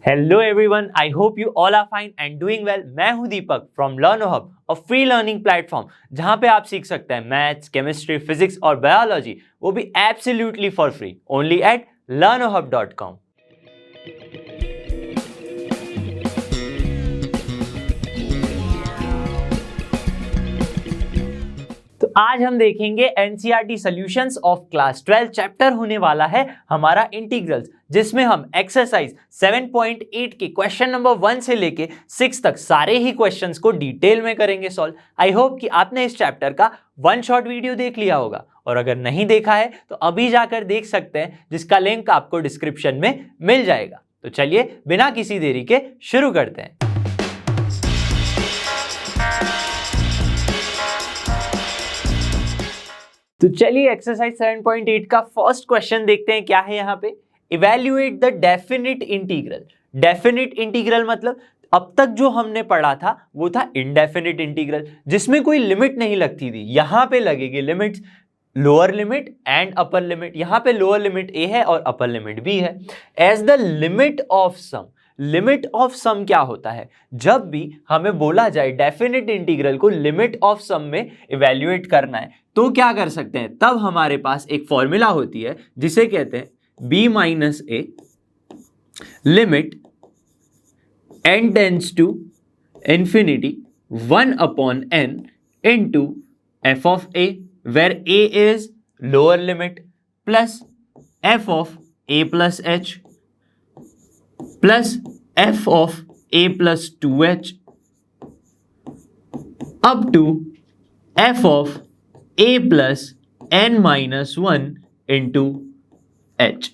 Hello everyone, I hope you all are fine and doing well. मैं हूं Deepak from Learno hub, a free learning platform जहां पे आप सीख सकते हैं मैथ्स, केमिस्ट्री, फिजिक्स और बायोलॉजी, वो भी absolutely for free, only at learnohub.com। तो आज हम देखेंगे NCERT solutions of class 12 chapter होने वाला है हमारा इंटीग्रल्स, जिसमें हम एक्सरसाइज 7.8 के क्वेश्चन नंबर 1 से लेके 6 तक सारे ही क्वेश्चंस को डिटेल में करेंगे सॉल्व। आई होप कि आपने इस चैप्टर का वन शॉट वीडियो देख लिया होगा, और अगर नहीं देखा है तो अभी जाकर देख सकते हैं, जिसका लिंक आपको डिस्क्रिप्शन में मिल जाएगा। तो चलिए बिना किसी देरी के शुरू करते हैं। तो चलिए एक्सरसाइज 7.8 का फर्स्ट क्वेश्चन देखते हैं क्या है यहाँ पे। Evaluate the definite integral. Definite integral मतलब अब तक जो हमने पढ़ा था वो था इनडेफिनिट इंटीग्रल, जिसमें कोई लिमिट नहीं लगती थी। यहां पे लगेगी limits, lower limit and upper limit. यहां पे लोअर लिमिट ए है और अपर लिमिट बी है। As the limit of sum. Limit of sum क्या होता है? जब भी हमें बोला जाए डेफिनिट इंटीग्रल को लिमिट ऑफ सम में इवैल्यूएट करना है तो क्या कर सकते हैं? तब हमारे पास एक फॉर्मूला होती है जिसे कहते हैं b minus a limit n tends to infinity 1 upon n into f of a, where a is lower limit, plus f of a plus h plus f of a plus 2h up to f of a plus n minus 1 into h।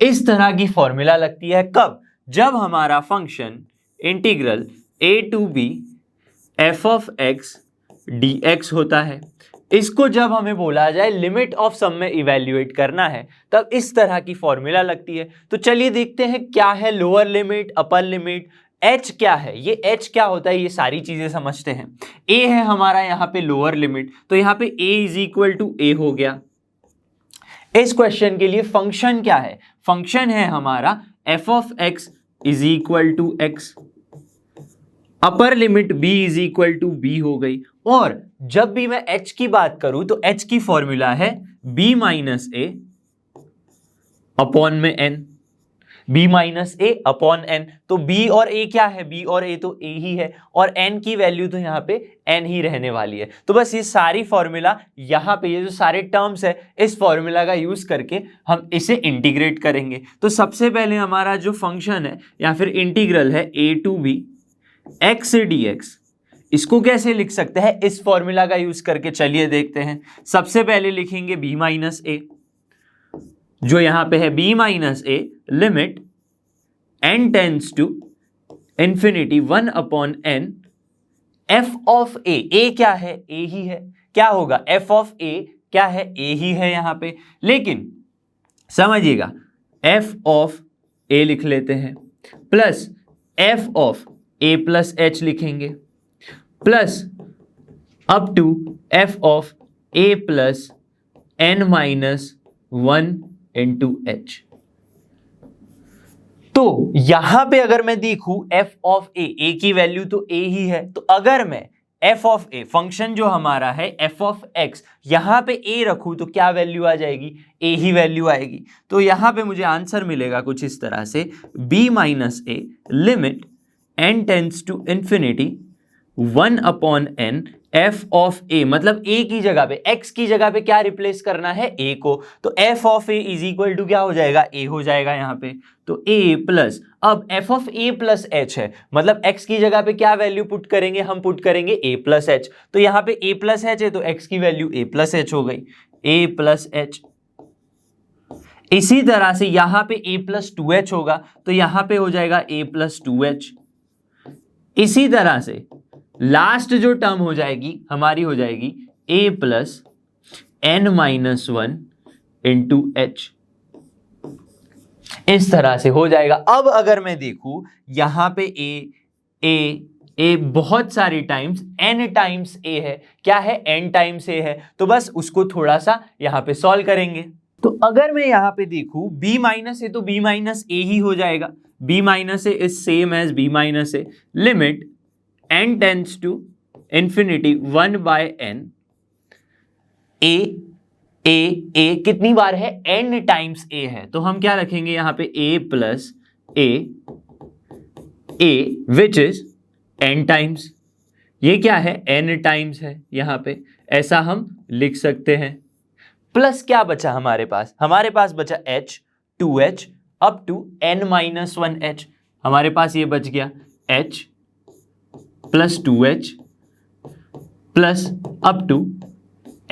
इस तरह की formula लगती है कब? जब हमारा function integral a to b f of x dx होता है। इसको जब हमें बोला जाए लिमिट ऑफ सम में इवैल्यूएट करना है तब इस तरह की फॉर्मूला लगती है। तो चलिए देखते हैं क्या है lower limit, upper limit, h क्या है, ये h क्या होता है, ये सारी चीजें समझते हैं। a है हमारा यहाँ पे लोअर लिमिट, तो यहाँ पे a is equal to a हो गया। इस क्वेश्चन के लिए फंक्शन क्या है? फंक्शन है हमारा f of x is equal to x, upper limit b is equal to b हो गई। और जब भी मैं h की बात करूं तो h की फॉर्मूला है b माइनस ए अपॉन में n, b minus a upon n। तो b और a क्या है? b और a तो a ही है, और n की वैल्यू तो यहाँ पे n ही रहने वाली है। तो बस ये सारी फॉर्मूला यहाँ पे, ये जो सारे टर्म्स है, इस फॉर्मूला का यूज करके हम इसे इंटीग्रेट करेंगे। तो सबसे पहले हमारा जो फंक्शन है या फिर इंटीग्रल है a to b x dx, इसको कैसे लिख सकते हैं इस फॉर्मूला का यूज करके? चलिए देखते हैं। सबसे पहले लिखेंगे b माइनस ए, जो यहां पे है b minus a limit n tends to infinity 1 upon n f of a। a क्या है? a ही है। क्या होगा? f ऑफ a क्या है? a ही है यहां पे। लेकिन समझिएगा, f ऑफ a लिख लेते हैं, plus f of a plus h लिखेंगे, plus up to f of a plus n minus 1 into h। तो यहां पे अगर मैं देखूं f ऑफ a की वैल्यू तो a ही है, तो अगर मैं f ऑफ a फंक्शन जो हमारा है f ऑफ x यहां पे a रखूं तो क्या वैल्यू आ जाएगी? a ही वैल्यू आएगी। तो यहां पे मुझे आंसर मिलेगा कुछ इस तरह से, b minus a limit n tends to infinity 1 upon n f of a, मतलब a की जगह पे, x की जगह पे क्या रिप्लेस करना है? a को। तो f of a is equal to क्या हो जाएगा? a हो जाएगा यहाँ पे। तो a प्लस, अब f of a plus h है, मतलब x की जगह पे क्या वैल्यू पुट करेंगे? हम पुट करेंगे a प्लस h। तो यहाँ पे a प्लस h है तो x की वैल्यू a प्लस h हो गई, a प्लस h। इसी तरह से यहाँ पे a प्लस 2h होगा तो यहाँ पे हो जाएगा a प्लस 2h। इसी तरह से लास्ट जो टर्म हो जाएगी हमारी हो जाएगी a plus n minus 1 into h। इस तरह से हो जाएगा। अब अगर मैं देखूं यहां पे a बहुत सारी टाइम्स n टाइम्स a है। क्या है? n टाइम्स a है। तो बस उसको थोड़ा सा यहां पे सॉल्व करेंगे। तो अगर मैं यहां पे देखूं b माइनस ए तो b माइनस ए ही हो जाएगा, b minus a is same as b minus a, limit n tends to infinity 1 by n, a कितनी बार है, n टाइम्स a है, तो हम क्या रखेंगे यहाँ पे a plus a which is n times, ये क्या है n टाइम्स है यहाँ पे, ऐसा हम लिख सकते हैं। प्लस क्या बचा हमारे पास बचा h 2h up to n minus 1h, हमारे पास ये बच गया h plus 2h plus up to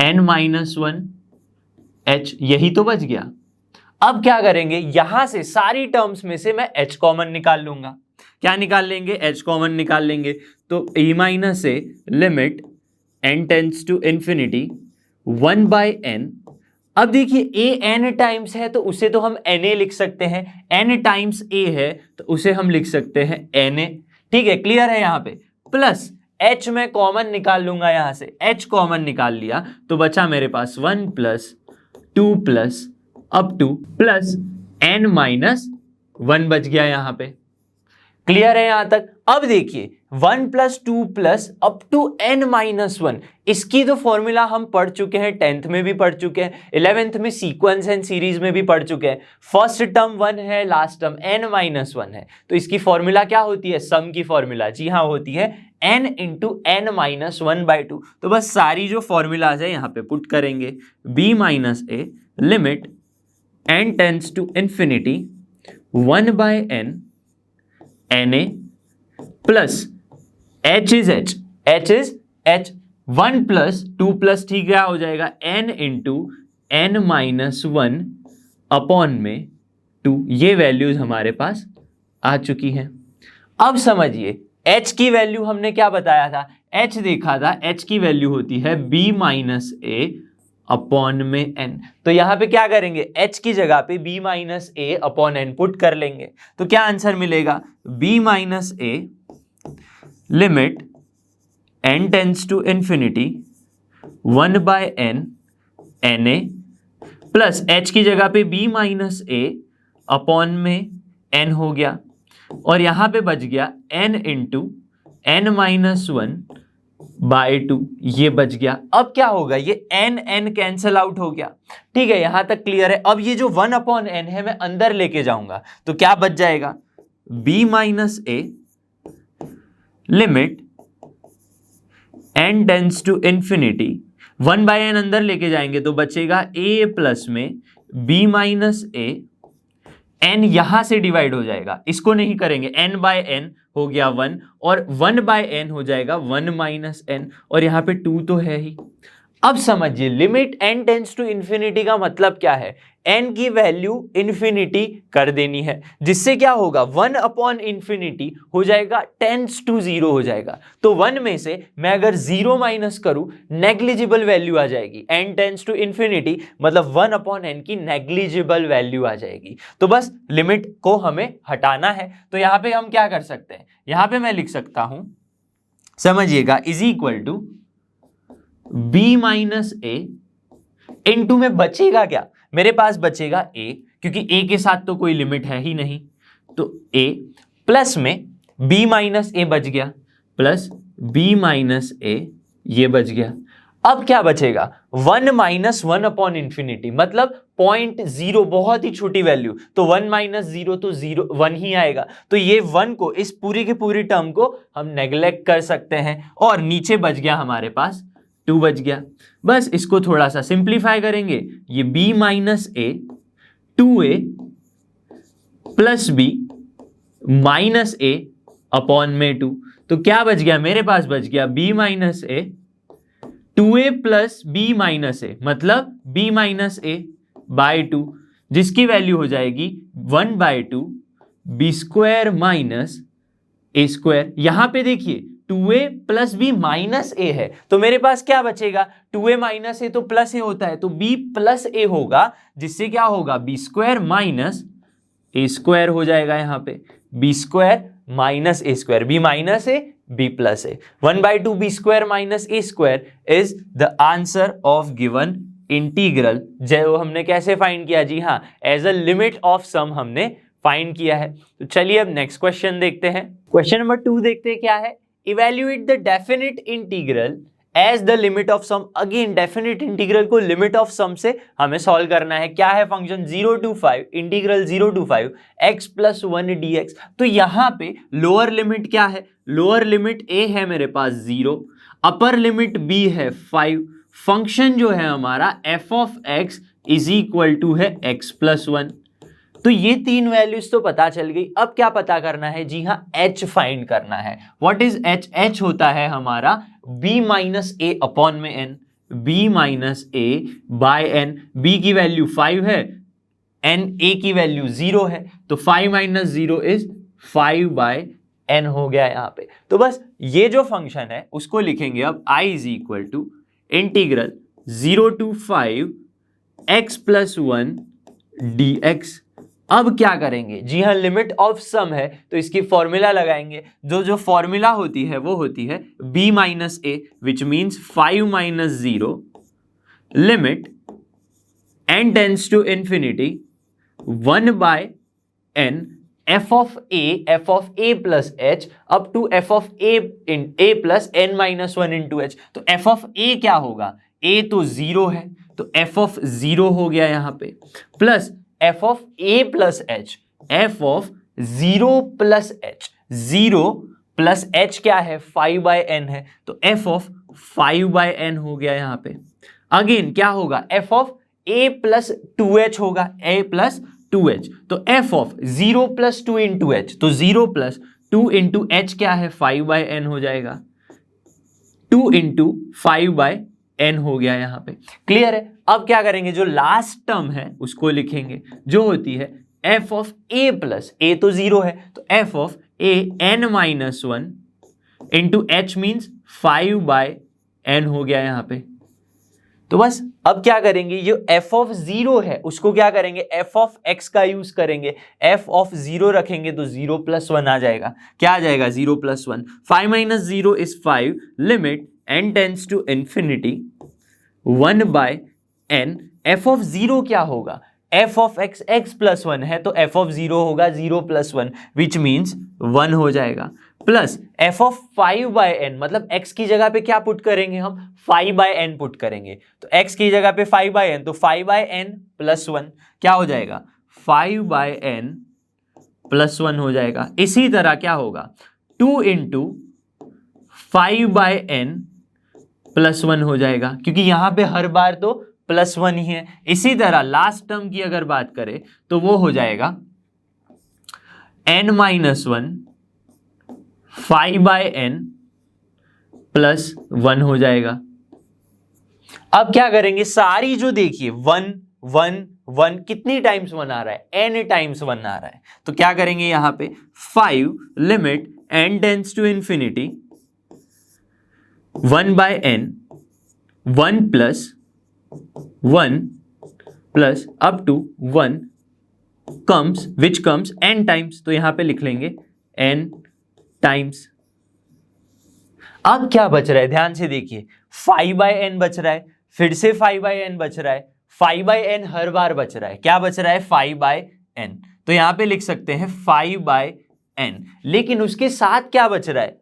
n minus 1h, यही तो बच गया। अब क्या करेंगे, यहां से सारी टर्म्स में से मैं h कॉमन निकाल लूंगा। क्या निकाल लेंगे, h कॉमन निकाल लेंगे, तो e minus a limit n tends to infinity 1 by n। अब देखिए a n टाइम्स है तो उसे तो हम na लिख सकते हैं, n टाइम्स a है तो उसे हम लिख सकते हैं na, ठीक है, क्लियर है यहाँ पे। प्लस h में कॉमन निकाल लूंगा, यहां से h कॉमन निकाल लिया तो बचा मेरे पास 1 plus 2 plus up two plus n minus 1 बच गया यहाँ पे, क्लियर है यहां तक। अब देखिए 1 plus 2 plus up to n minus 1, इसकी तो फॉर्मूला हम पढ़ चुके हैं, 10th में भी पढ़ चुके हैं, 11th में सीक्वेंस एंड सीरीज में भी पढ़ चुके हैं। फर्स्ट टर्म 1 है, लास्ट टर्म n माइनस 1 है, तो इसकी फॉर्मूला क्या होती है, सम की फॉर्मूला, जी हाँ होती है n into n minus 1 by 2। तो बस सारी जो फॉर्मूलाज है यहाँ पे पुट करेंगे, b minus a limit n tends to infinity 1 by n na plus h is h 1 plus 2 plus, ठीक है, हो जाएगा n into n minus 1 upon में 2, ये वैल्यूज हमारे पास आ चुकी हैं। अब समझिए h की वैल्यू हमने क्या बताया था, h देखा था, h की वैल्यू होती है b माइनस ए अपॉन में n, तो यहां पे क्या करेंगे, h की जगह पे b minus a upon n put कर लेंगे, तो क्या आंसर मिलेगा, b minus a limit n tends to infinity 1 by n na plus h की जगह पे b माइनस ए अपॉन में n हो गया, और यहां पे बच गया n into n minus 1 by 2, ये बच गया। अब क्या होगा, ये n कैंसल आउट हो गया, ठीक है, यहां तक क्लियर है। अब ये जो 1 अपॉन n है मैं अंदर लेके जाऊंगा, तो क्या बच जाएगा, b minus a limit n tends to infinity 1 by n अंदर लेके जाएंगे तो बचेगा a प्लस में b माइनस ए, n यहां से डिवाइड हो जाएगा, इसको नहीं करेंगे, n बाय n हो गया 1 और 1 बाय n हो जाएगा 1 माइनस n, और यहां पे 2 तो है ही। अब समझिए limit n tends to infinity का मतलब क्या है, n की वैल्यू इंफिनिटी कर देनी है, जिससे क्या होगा 1 अपॉन इंफिनिटी हो जाएगा टेंड्स टू 0 हो जाएगा, तो 1 में से मैं अगर 0 माइनस करूं नेग्लिजिबल वैल्यू आ जाएगी, n टेंड्स टू इंफिनिटी मतलब 1 अपॉन n की नेग्लिजिबल वैल्यू आ जाएगी, तो बस लिमिट को हमें हटाना है। तो यहां पे हम क्या कर सकते हैं, यहां पे मैं लिख सकता हूं, समझिएगा, is equal to b minus a into में बचेगा क्या, मेरे पास बचेगा a, क्योंकि a के साथ तो कोई लिमिट है ही नहीं, तो a प्लस में b माइनस ए बच गया, प्लस b माइनस ए, ये बच गया। अब क्या बचेगा, 1 माइनस 1 अपॉन इंफिनिटी मतलब 0.0, बहुत ही छोटी वैल्यू, तो 1 माइनस 0 तो 0 1 ही आएगा, तो ये 1 को, इस पूरी के पूरी टर्म को हम नेग्लेक्ट कर सकते हैं, और नीचे बच गया हमारे पास 2 बच गया। बस इसको थोड़ा सा सिंप्लीफाई करेंगे, ये b minus A 2a plus b minus a upon में 2, तो क्या बच गया, मेरे पास बच गया b माइनस ए 2a प्लस b माइनस ए मतलब b माइनस ए बाय 2, जिसकी वैल्यू हो जाएगी 1 by 2 b square minus a square. यहां पे देखिए 2a प्लस बी माइनस ए है, तो मेरे पास क्या बचेगा, 2a माइनस ए तो प्लस ए होता है, तो b प्लस ए होगा, जिससे क्या होगा b square minus a square हो जाएगा, यहाँ पे b square minus a square, b minus a b plus a, 1 by 2 b square minus a square is the answer of given integral. जो हमने कैसे फाइंड किया, जी हाँ, as a limit of sum हमने फाइंड किया है। तो चलिए अब नेक्स्ट क्वेश्चन देखते हैं। क्वेश्चन नंबर 2 देखते हैं क्या है। Evaluate the definite integral as the limit of sum. Again definite integral को लिमिट ऑफ सम से हमें सॉल्व करना है। क्या है function 0 to 5 integral 0 to 5 x + 1 dx। तो यहां पे लोअर लिमिट क्या है, लोअर लिमिट a है मेरे पास 0, अपर लिमिट b है 5। फंक्शन जो है हमारा f of x is equal to है x + 1। तो ये तीन वैल्यूज तो पता चल गई। अब क्या पता करना है, जी हाँ h फाइंड करना है। What is h? h होता है हमारा b - a अपॉन में n, b - a by n। b की वैल्यू 5 है, n a की वैल्यू 0 है, तो 5 - 0 इज 5/n हो गया यहाँ पे। तो बस ये जो फंक्शन है उसको लिखेंगे अब I is equal to integral 0 to 5 x + 1 dx। अब क्या करेंगे, जी हाँ लिमिट ऑफ सम है तो इसकी फॉर्मूला लगाएंगे। जो फॉर्मूला होती है वो होती है b - a which means 5 - 0 limit n tends to infinity 1/n f of a plus h up to f of a plus n - 1 into h। तो f of a क्या होगा, a तो 0 है तो f of 0 हो गया यहाँ पे, plus f of a plus h, f of 0 plus h, 0 plus h क्या है 5/n है तो f of 5/n हो गया यहाँ पे। अगेन क्या होगा, f of a plus 2h होगा, a plus 2h, तो f of 0 plus 2 into h, तो 0 plus 2 into h क्या है 5/n हो जाएगा, 2 into 5/n हो गया यहाँ पे। क्लियर है। अब क्या करेंगे, जो लास्ट टर्म है उसको लिखेंगे जो होती है f of a plus a तो 0 है तो f of a n - 1 into h means 5/n हो गया यहाँ पे। तो बस अब क्या करेंगे, जो f of 0 है उसको क्या करेंगे, f of x का यूज करेंगे। f of 0 रखेंगे तो 0 + 1 आ जाएगा। क्या आ जाएगा, 0 + 1। 5 - 0 is 5 limit n tends to infinity 1/n। f of 0 क्या होगा, f of x x + 1 है तो f of 0 होगा 0 + 1 विच मीन्स 1 हो जाएगा, प्लस f of 5/n मतलब x की जगह पे क्या पुट करेंगे हम, 5/n पुट करेंगे। तो x की जगह पे 5/n तो 5/n + 1 क्या हो जाएगा, 5/n + 1 हो जाएगा। इसी तरह क्या होगा, 2 into 5/n + 1 हो जाएगा क्योंकि यहां पे हर बार तो +1 ही है। इसी तरह लास्ट टर्म की अगर बात करें तो वो हो जाएगा n - 1 5/n + 1 हो जाएगा। अब क्या करेंगे, सारी जो देखिए 1 1 1 कितनी टाइम्स 1 आ रहा है, n टाइम्स 1 आ रहा है। तो क्या करेंगे यहां पे 5 limit n tends to infinity 1/n 1 + 1 plus up to 1 comes which comes n times. तो यहां पे लिख लेंगे n टाइम्स। अब क्या बच रहा है, ध्यान से देखिए 5/n बच रहा है, फिर से 5/n बच रहा है, 5/n हर बार बच रहा है। क्या बच रहा है, 5/n। तो यहां पे लिख सकते हैं 5/n, लेकिन उसके साथ क्या बच रहा है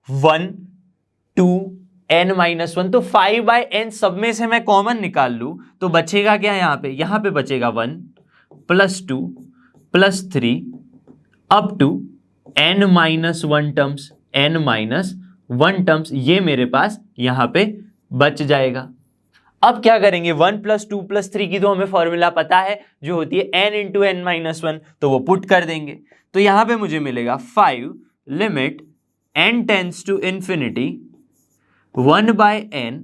1 2 n - 1। तो 5/n सब में से मैं कॉमन निकाल लूं तो बचेगा क्या, यहां पे बचेगा 1 + 2 + 3 up to n - 1 terms, n - 1 terms ये मेरे पास यहां पे बच जाएगा। अब क्या करेंगे, 1 + 2 + 3 की तो हमें फॉर्मूला पता है जो होती है n × n - 1, तो वो पुट कर देंगे। तो यहां पे मुझे मिलेगा 5 limit n tends to infinity 1/n,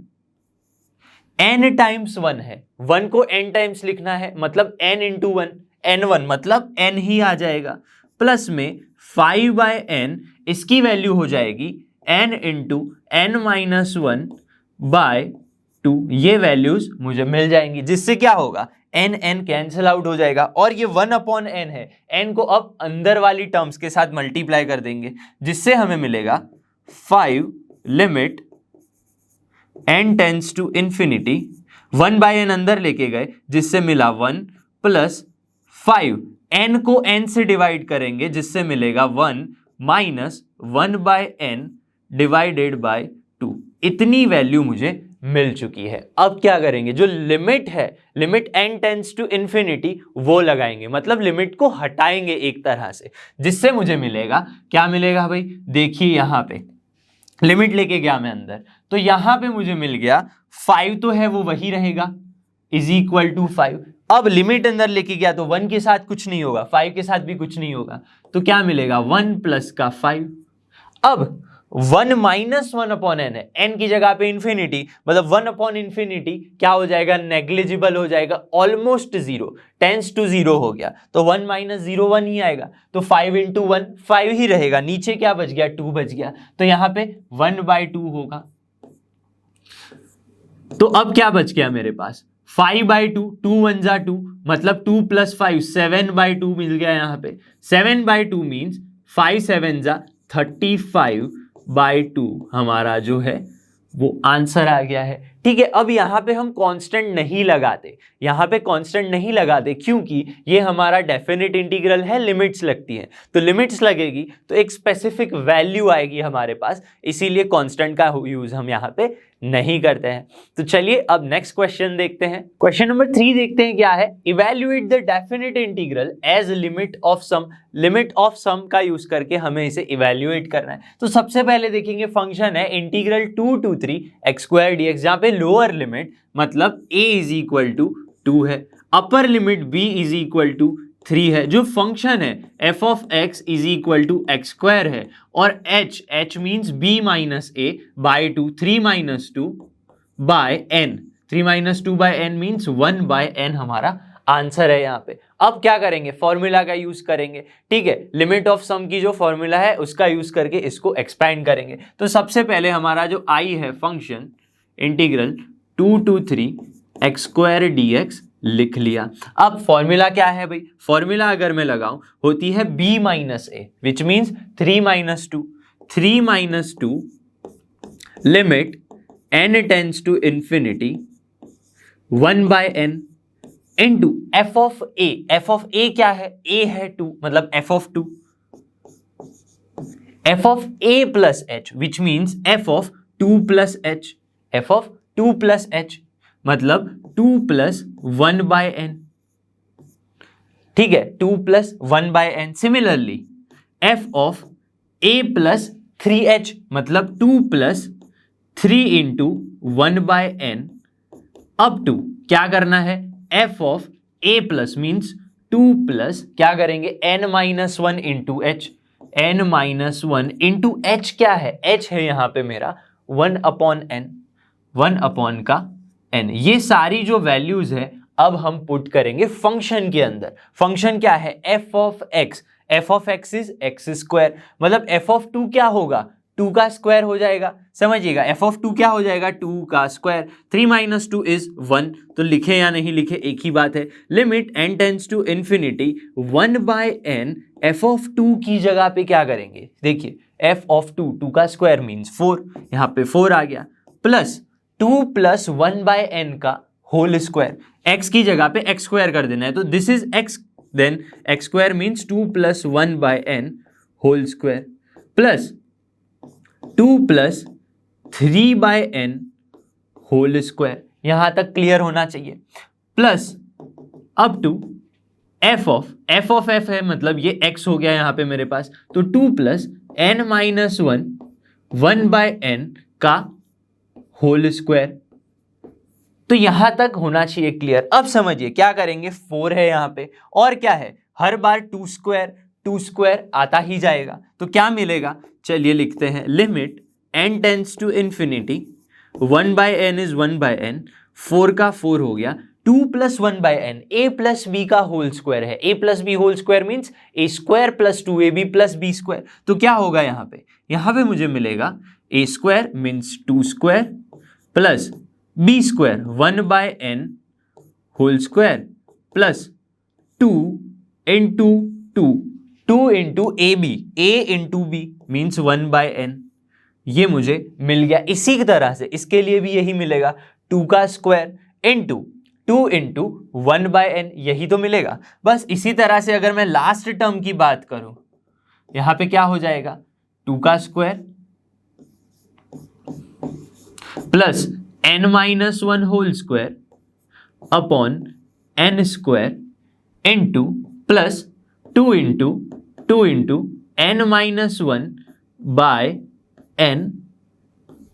n times 1 है, 1 को n टाइम्स लिखना है मतलब n × 1, n1 मतलब n ही आ जाएगा, प्लस में 5/n इसकी वैल्यू हो जाएगी n × n - 1/2। ये वैल्यूज मुझे मिल जाएंगी जिससे क्या होगा, n n कैंसिल आउट हो जाएगा और ये 1/n है, n को अब अंदर वाली टर्म्स के साथ मल्टीप्लाई कर देंगे जिससे हमें मिलेगा 5 limit n tends to infinity 1/n अंदर लेके गए जिससे मिला 1 + 5 n को n से डिवाइड करेंगे जिससे मिलेगा 1 माइनस 1/n डिवाइडेड बाय 2। इतनी वैल्यू मुझे मिल चुकी है। अब क्या करेंगे, जो लिमिट है, limit n tends to infinity, वो लगाएंगे, मतलब लिमिट को हटाएंगे एक तरह से, जिससे मुझे मिलेगा, क्या मिलेगा भाई, देखिए यहां पे लिमिट लेके गया मैं अंदर, तो यहां पे मुझे मिल गया 5 तो है वो वही रहेगा, इज इक्वल टू 5। अब लिमिट अंदर लेके गया तो 1 के साथ कुछ नहीं होगा, 5 के साथ भी कुछ नहीं होगा, तो क्या मिलेगा 1 प्लस का 5। अब 1 माइनस 1 अपॉन एन है, एन की जगह पे इंफिनिटी, मतलब 1 अपॉन इंफिनिटी क्या हो जाएगा, नेग्लिजिबल हो जाएगा, almost zero, tends to zero हो गया, तो 1 माइनस 0 1 ही आएगा, तो 5 इंटू 1 5 ही रहेगा, नीचे क्या बच गया 2 बच गया, तो यहां पे 1/2 होगा। तो अब क्या बच गया मेरे पास 5/2, 2 1 जा 2, मतलब 2 प्लस 5 7/2 मिल गया यहाँ पे। 7/2 मीन्स 5 7 जा 35/2 हमारा जो है वो आंसर आ गया है। ठीक है, अब यहाँ पे हम कांस्टेंट नहीं लगाते, यहाँ पे कांस्टेंट नहीं लगाते क्योंकि ये हमारा डेफिनेट इंटीग्रल है, लिमिट्स लगती हैं, तो लिमिट्स लगेगी तो एक स्पेसिफिक वैल्यू आएगी हमारे पास, इसीलिए कांस्टेंट का यूज हम यहाँ पे नहीं करते हैं। तो चलिए अब नेक्स्ट क्वेश्चन देखते हैं। क्वेश्चन नंबर 3 देखते हैं क्या है, evaluate the definite integral as limit of sum. Limit of sum का यूज करके हमें इसे इवैल्यूएट करना है। तो सबसे पहले देखेंगे फंक्शन है integral 2 to 3 x square dx, जहां पे लोअर लिमिट मतलब a इज इक्वल टू 2 है, upper limit b is equal to 3 है, जो फंक्शन है f of x is equal to x square है, और h means b minus a by 2, 3 minus 2 by n, 3 minus 2 by n means 1 by n हमारा answer है यहाँ पे। अब क्या करेंगे, फॉर्मूला का यूज करेंगे। ठीक है, लिमिट ऑफ सम की जो फॉर्मूला है उसका यूज करके इसको एक्सपैंड करेंगे। तो सबसे पहले हमारा जो i है function integral 2 to 3 x square dx लिख लिया। अब फॉर्मूला क्या है भाई, फॉर्मूला अगर मैं लगाऊं होती है b minus A, which means 3 minus 2, 3 minus 2 limit n tends to infinity 1 by n into F of A. F of A क्या है, a है 2, मतलब F of 2, F of a plus H, which means F of 2 plus H, F of 2 plus H मतलब 2 plus 1 by N. ठीक है, 2 plus 1 by N. Similarly F of a plus 3h मतलब 2 plus 3 into 1 by n up to क्या करना है, f of a plus means 2 plus क्या करेंगे n minus 1 into h, n minus 1 into h क्या है, h है यहाँ पे मेरा 1 अपॉन n, 1 अपॉन का n। ये सारी जो वैल्यूज है अब हम पुट करेंगे फंक्शन के अंदर। फंक्शन क्या है, f of x, F of x is x square, मतलब एफ ऑफ 2 क्या होगा, 2 का स्क्वायर हो जाएगा, समझिएगा एफ ऑफ 2 क्या हो जाएगा, 2 का स्क्वायर। 3 माइनस 2 इज 1, तो लिखे या नहीं लिखे एक ही बात है। Limit n tends to infinity 1 by n, f of 2 की जगह पे क्या करेंगे, देखिए एफ ऑफ 2, 2 का स्क्वायर मीन्स 4, यहाँ पे 4 आ गया, प्लस 2 प्लस 1 बाय n का होल स्क्वायर, x की जगह पे x स्क्वायर कर देना है, तो this is x, then x square means 2 plus 1 by n whole square plus 2 plus 3 by n whole square. यहां तक क्लियर होना चाहिए। Plus up to f of f है, मतलब ये x हो गया यहां पे मेरे पास, तो 2 plus n minus 1 by n का होल स्क्वायर। तो यहां तक होना चाहिए क्लियर। अब समझिए क्या करेंगे, 4 है यहां पे और क्या है, हर बार 2 स्क्वायर आता ही जाएगा, तो क्या मिलेगा, चलिए लिखते हैं, limit n tends to infinity 1 by n is 1 by n, 4 का 4 हो गया, 2 plus 1 by n, a plus b का होल स्क्वायर है, a plus b whole square means a square plus 2ab plus b square. तो क्या होगा यहाँ पे मुझे मिलेगा a square means 2 square plus b square 1 by n whole square plus 2 into 2 into a into b means 1 by n। ये मुझे मिल गया। इसी की तरह से इसके लिए भी यही मिलेगा, 2 का स्क्वायर इंटू 2 इंटू 1/n, यही तो मिलेगा। बस इसी तरह से अगर मैं लास्ट टर्म की बात करूं, यहां पे क्या हो जाएगा, 2 का square plus n-1 whole square upon n square into plus 2 into n-1 by n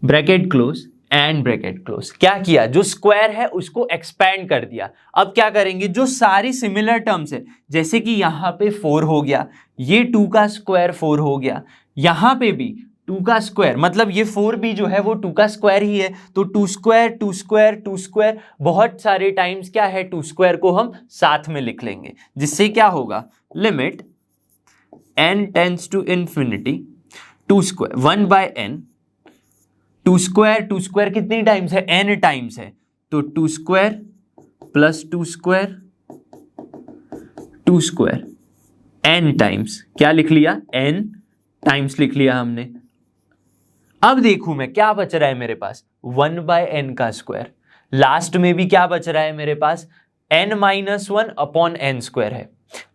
bracket close and bracket close. क्या किया, जो स्क्वायर है उसको एक्सपैंड कर दिया। अब क्या करेंगे, जो सारी सिमिलर टर्म्स है, जैसे कि यहां पे 4 हो गया, ये 2 का स्क्वायर 4 हो गया, यहां पे भी 2 का स्क्वायर, मतलब ये 4 भी जो है वो 2 का स्क्वायर ही है, तो 2 स्क्वायर 2 स्क्वायर 2 स्क्वायर, बहुत सारे टाइम्स क्या है 2 स्क्वायर को हम साथ में लिख लेंगे, जिससे क्या होगा, limit n tends to infinity 2 square 1/n, 2 square कितनी टाइम्स है, n टाइम्स है, तो 2 square plus 2 square 2 square n times, क्या लिख लिया, n टाइम्स लिख लिया हमने। अब देखूं मैं क्या बच रहा है मेरे पास, 1/n का स्क्वायर, लास्ट में भी क्या बच रहा है मेरे पास, n-1 अपॉन n स्क्वायर है,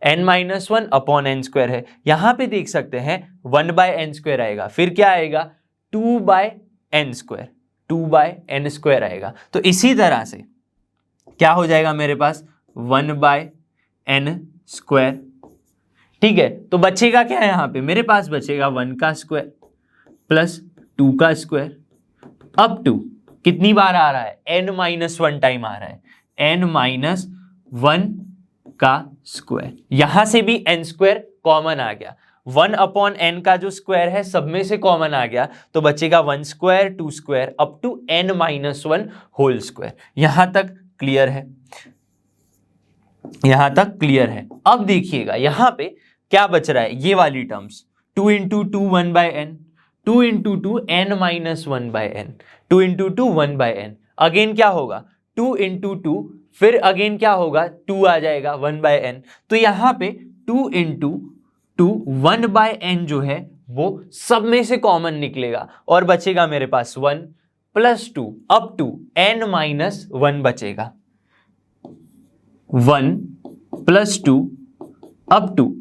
n-1 अपॉन n स्क्वायर है, यहां पे देख सकते हैं 1/n स्क्वायर आएगा, फिर क्या आएगा 2/n स्क्वायर, 2/n स्क्वायर आएगा। तो इसी तरह से क्या हो जाएगा मेरे पास 1/n स्क्वायर, ठीक है। तो बचेगा क्या है यहां पे, मेरे पास बचेगा 1 का स्क्वायर प्लस 2 का स्क्वायर अप टू कितनी बार आ रहा है, n-1 टाइम आ रहा है, n-1 का स्क्वायर, यहां से भी n स्क्वायर कॉमन आ गया, 1 अपॉन n का जो स्क्वायर है सब में से कॉमन आ गया, तो बचेगा 1 square 2 square up to n-1 whole square. यहां तक क्लियर है, यहां तक क्लियर है। अब देखिएगा यहां पे क्या बच रहा है, ये वाली terms 2 into 2 1/n, 2 into 2 n-1/n, 2 into 2 1/n, again क्या होगा 2 इंटू 2, फिर अगेन क्या होगा 2 आ जाएगा 1/n, तो यहां पे 2 इंटू 2 1/n जो है वो सब में से कॉमन निकलेगा और बचेगा मेरे पास 1 प्लस 2 अप टू n-1 बचेगा, 1 plus 2 up to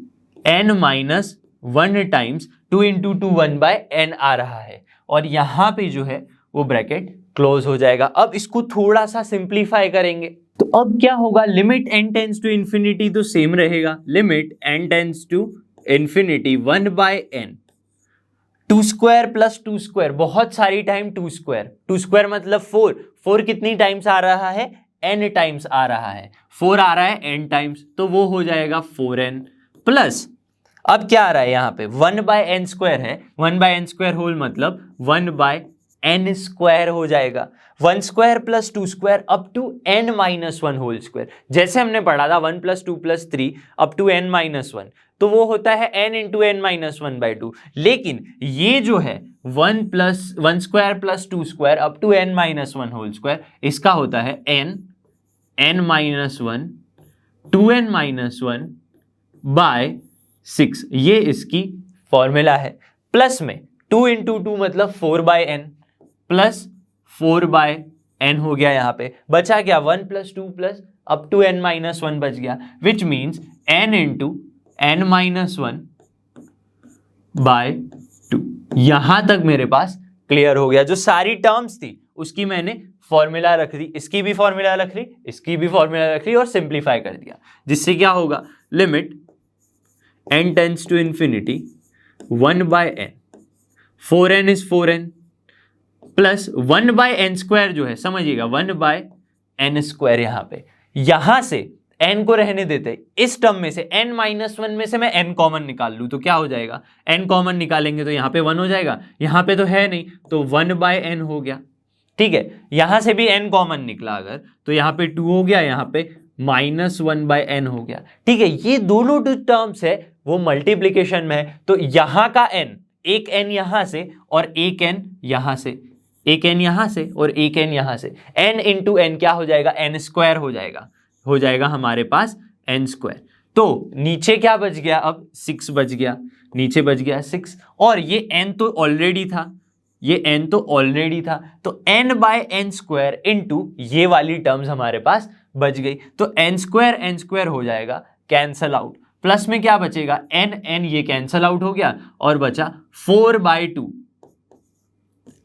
n-1 times 2 into 2 1/n आ रहा है, और यहां पे जो है वो ब्रैकेट क्लोज हो जाएगा। अब इसको थोड़ा सा सिंप्लीफाई करेंगे, तो अब क्या होगा, limit n tends to infinity तो सेम रहेगा, limit n tends to infinity 1/n, 2 square plus 2 square, बहुत सारी टाइम 2 स्क्वायर, 2 स्क्वायर मतलब 4, 4 कितनी टाइम्स आ रहा है, n टाइम्स आ रहा है, 4 आ रहा है n टाइम्स, तो वो हो जाएगा 4n प्लस, अब क्या आ रहा है यहाँ पे 1/n स्क्वायर है, 1/n स्क्वायर होल मतलब 1/n स्क्वायर हो जाएगा, 1 square plus 2 square up to n-1 whole square, जैसे हमने पढ़ा था 1 + 2 + 3 अप टू n-1, तो वो होता है n इंटू n-1/2, लेकिन ये जो है 1 square plus 2 square up to n-1 whole square, इसका होता है n-1 2n-1 बाय 6, ये इसकी फॉर्मूला है। प्लस में 2 इंटू 2 मतलब 4/n प्लस 4/n हो गया, यहाँ पे बचा क्या 1 + 2 प्लस अप टू n-1 बच गया, which means n into n-1 by 2। यहां तक मेरे पास क्लियर हो गया, जो सारी टर्म्स थी उसकी मैंने फॉर्मूला रख दी, इसकी भी फॉर्मूला रख ली, इसकी भी फॉर्मूला रख ली और सिंप्लीफाई कर दिया, जिससे क्या होगा, limit n tends to infinity 1/n, 4n is 4n plus 1/n square जो है, समझिएगा 1/n स्क्वायर, यहां पे यहां से n को रहने देते, इस टर्म में से n-1 में से मैं n कॉमन निकाल लूं तो क्या हो जाएगा, n कॉमन निकालेंगे तो यहां पे 1 हो जाएगा, यहां पे तो है नहीं तो 1/n हो गया, ठीक है। यहां से भी n कॉमन निकला अगर, तो यहां पे 2 हो गया, यहां पे -1/n हो गया, ठीक है। ये दोनों जो टर्म्स है वो मल्टीप्लीकेशन में है, तो यहां का n, एक n यहां से और एक n यहां से, एक n यहां से और एक n यहां से, n इंटू n क्या हो जाएगा, n स्क्वायर हो जाएगा हमारे पास n स्क्वायर। तो नीचे क्या बच गया, अब 6 बच गया, नीचे बच गया 6, और ये n तो ऑलरेडी था, ये n तो ऑलरेडी था, तो n/n स्क्वायर इंटू ये वाली टर्म्स हमारे पास बच गई, तो एन स्क्वायर हो जाएगा कैंसल आउट, प्लस में क्या बचेगा एन ये कैंसल आउट हो गया और बचा 4/2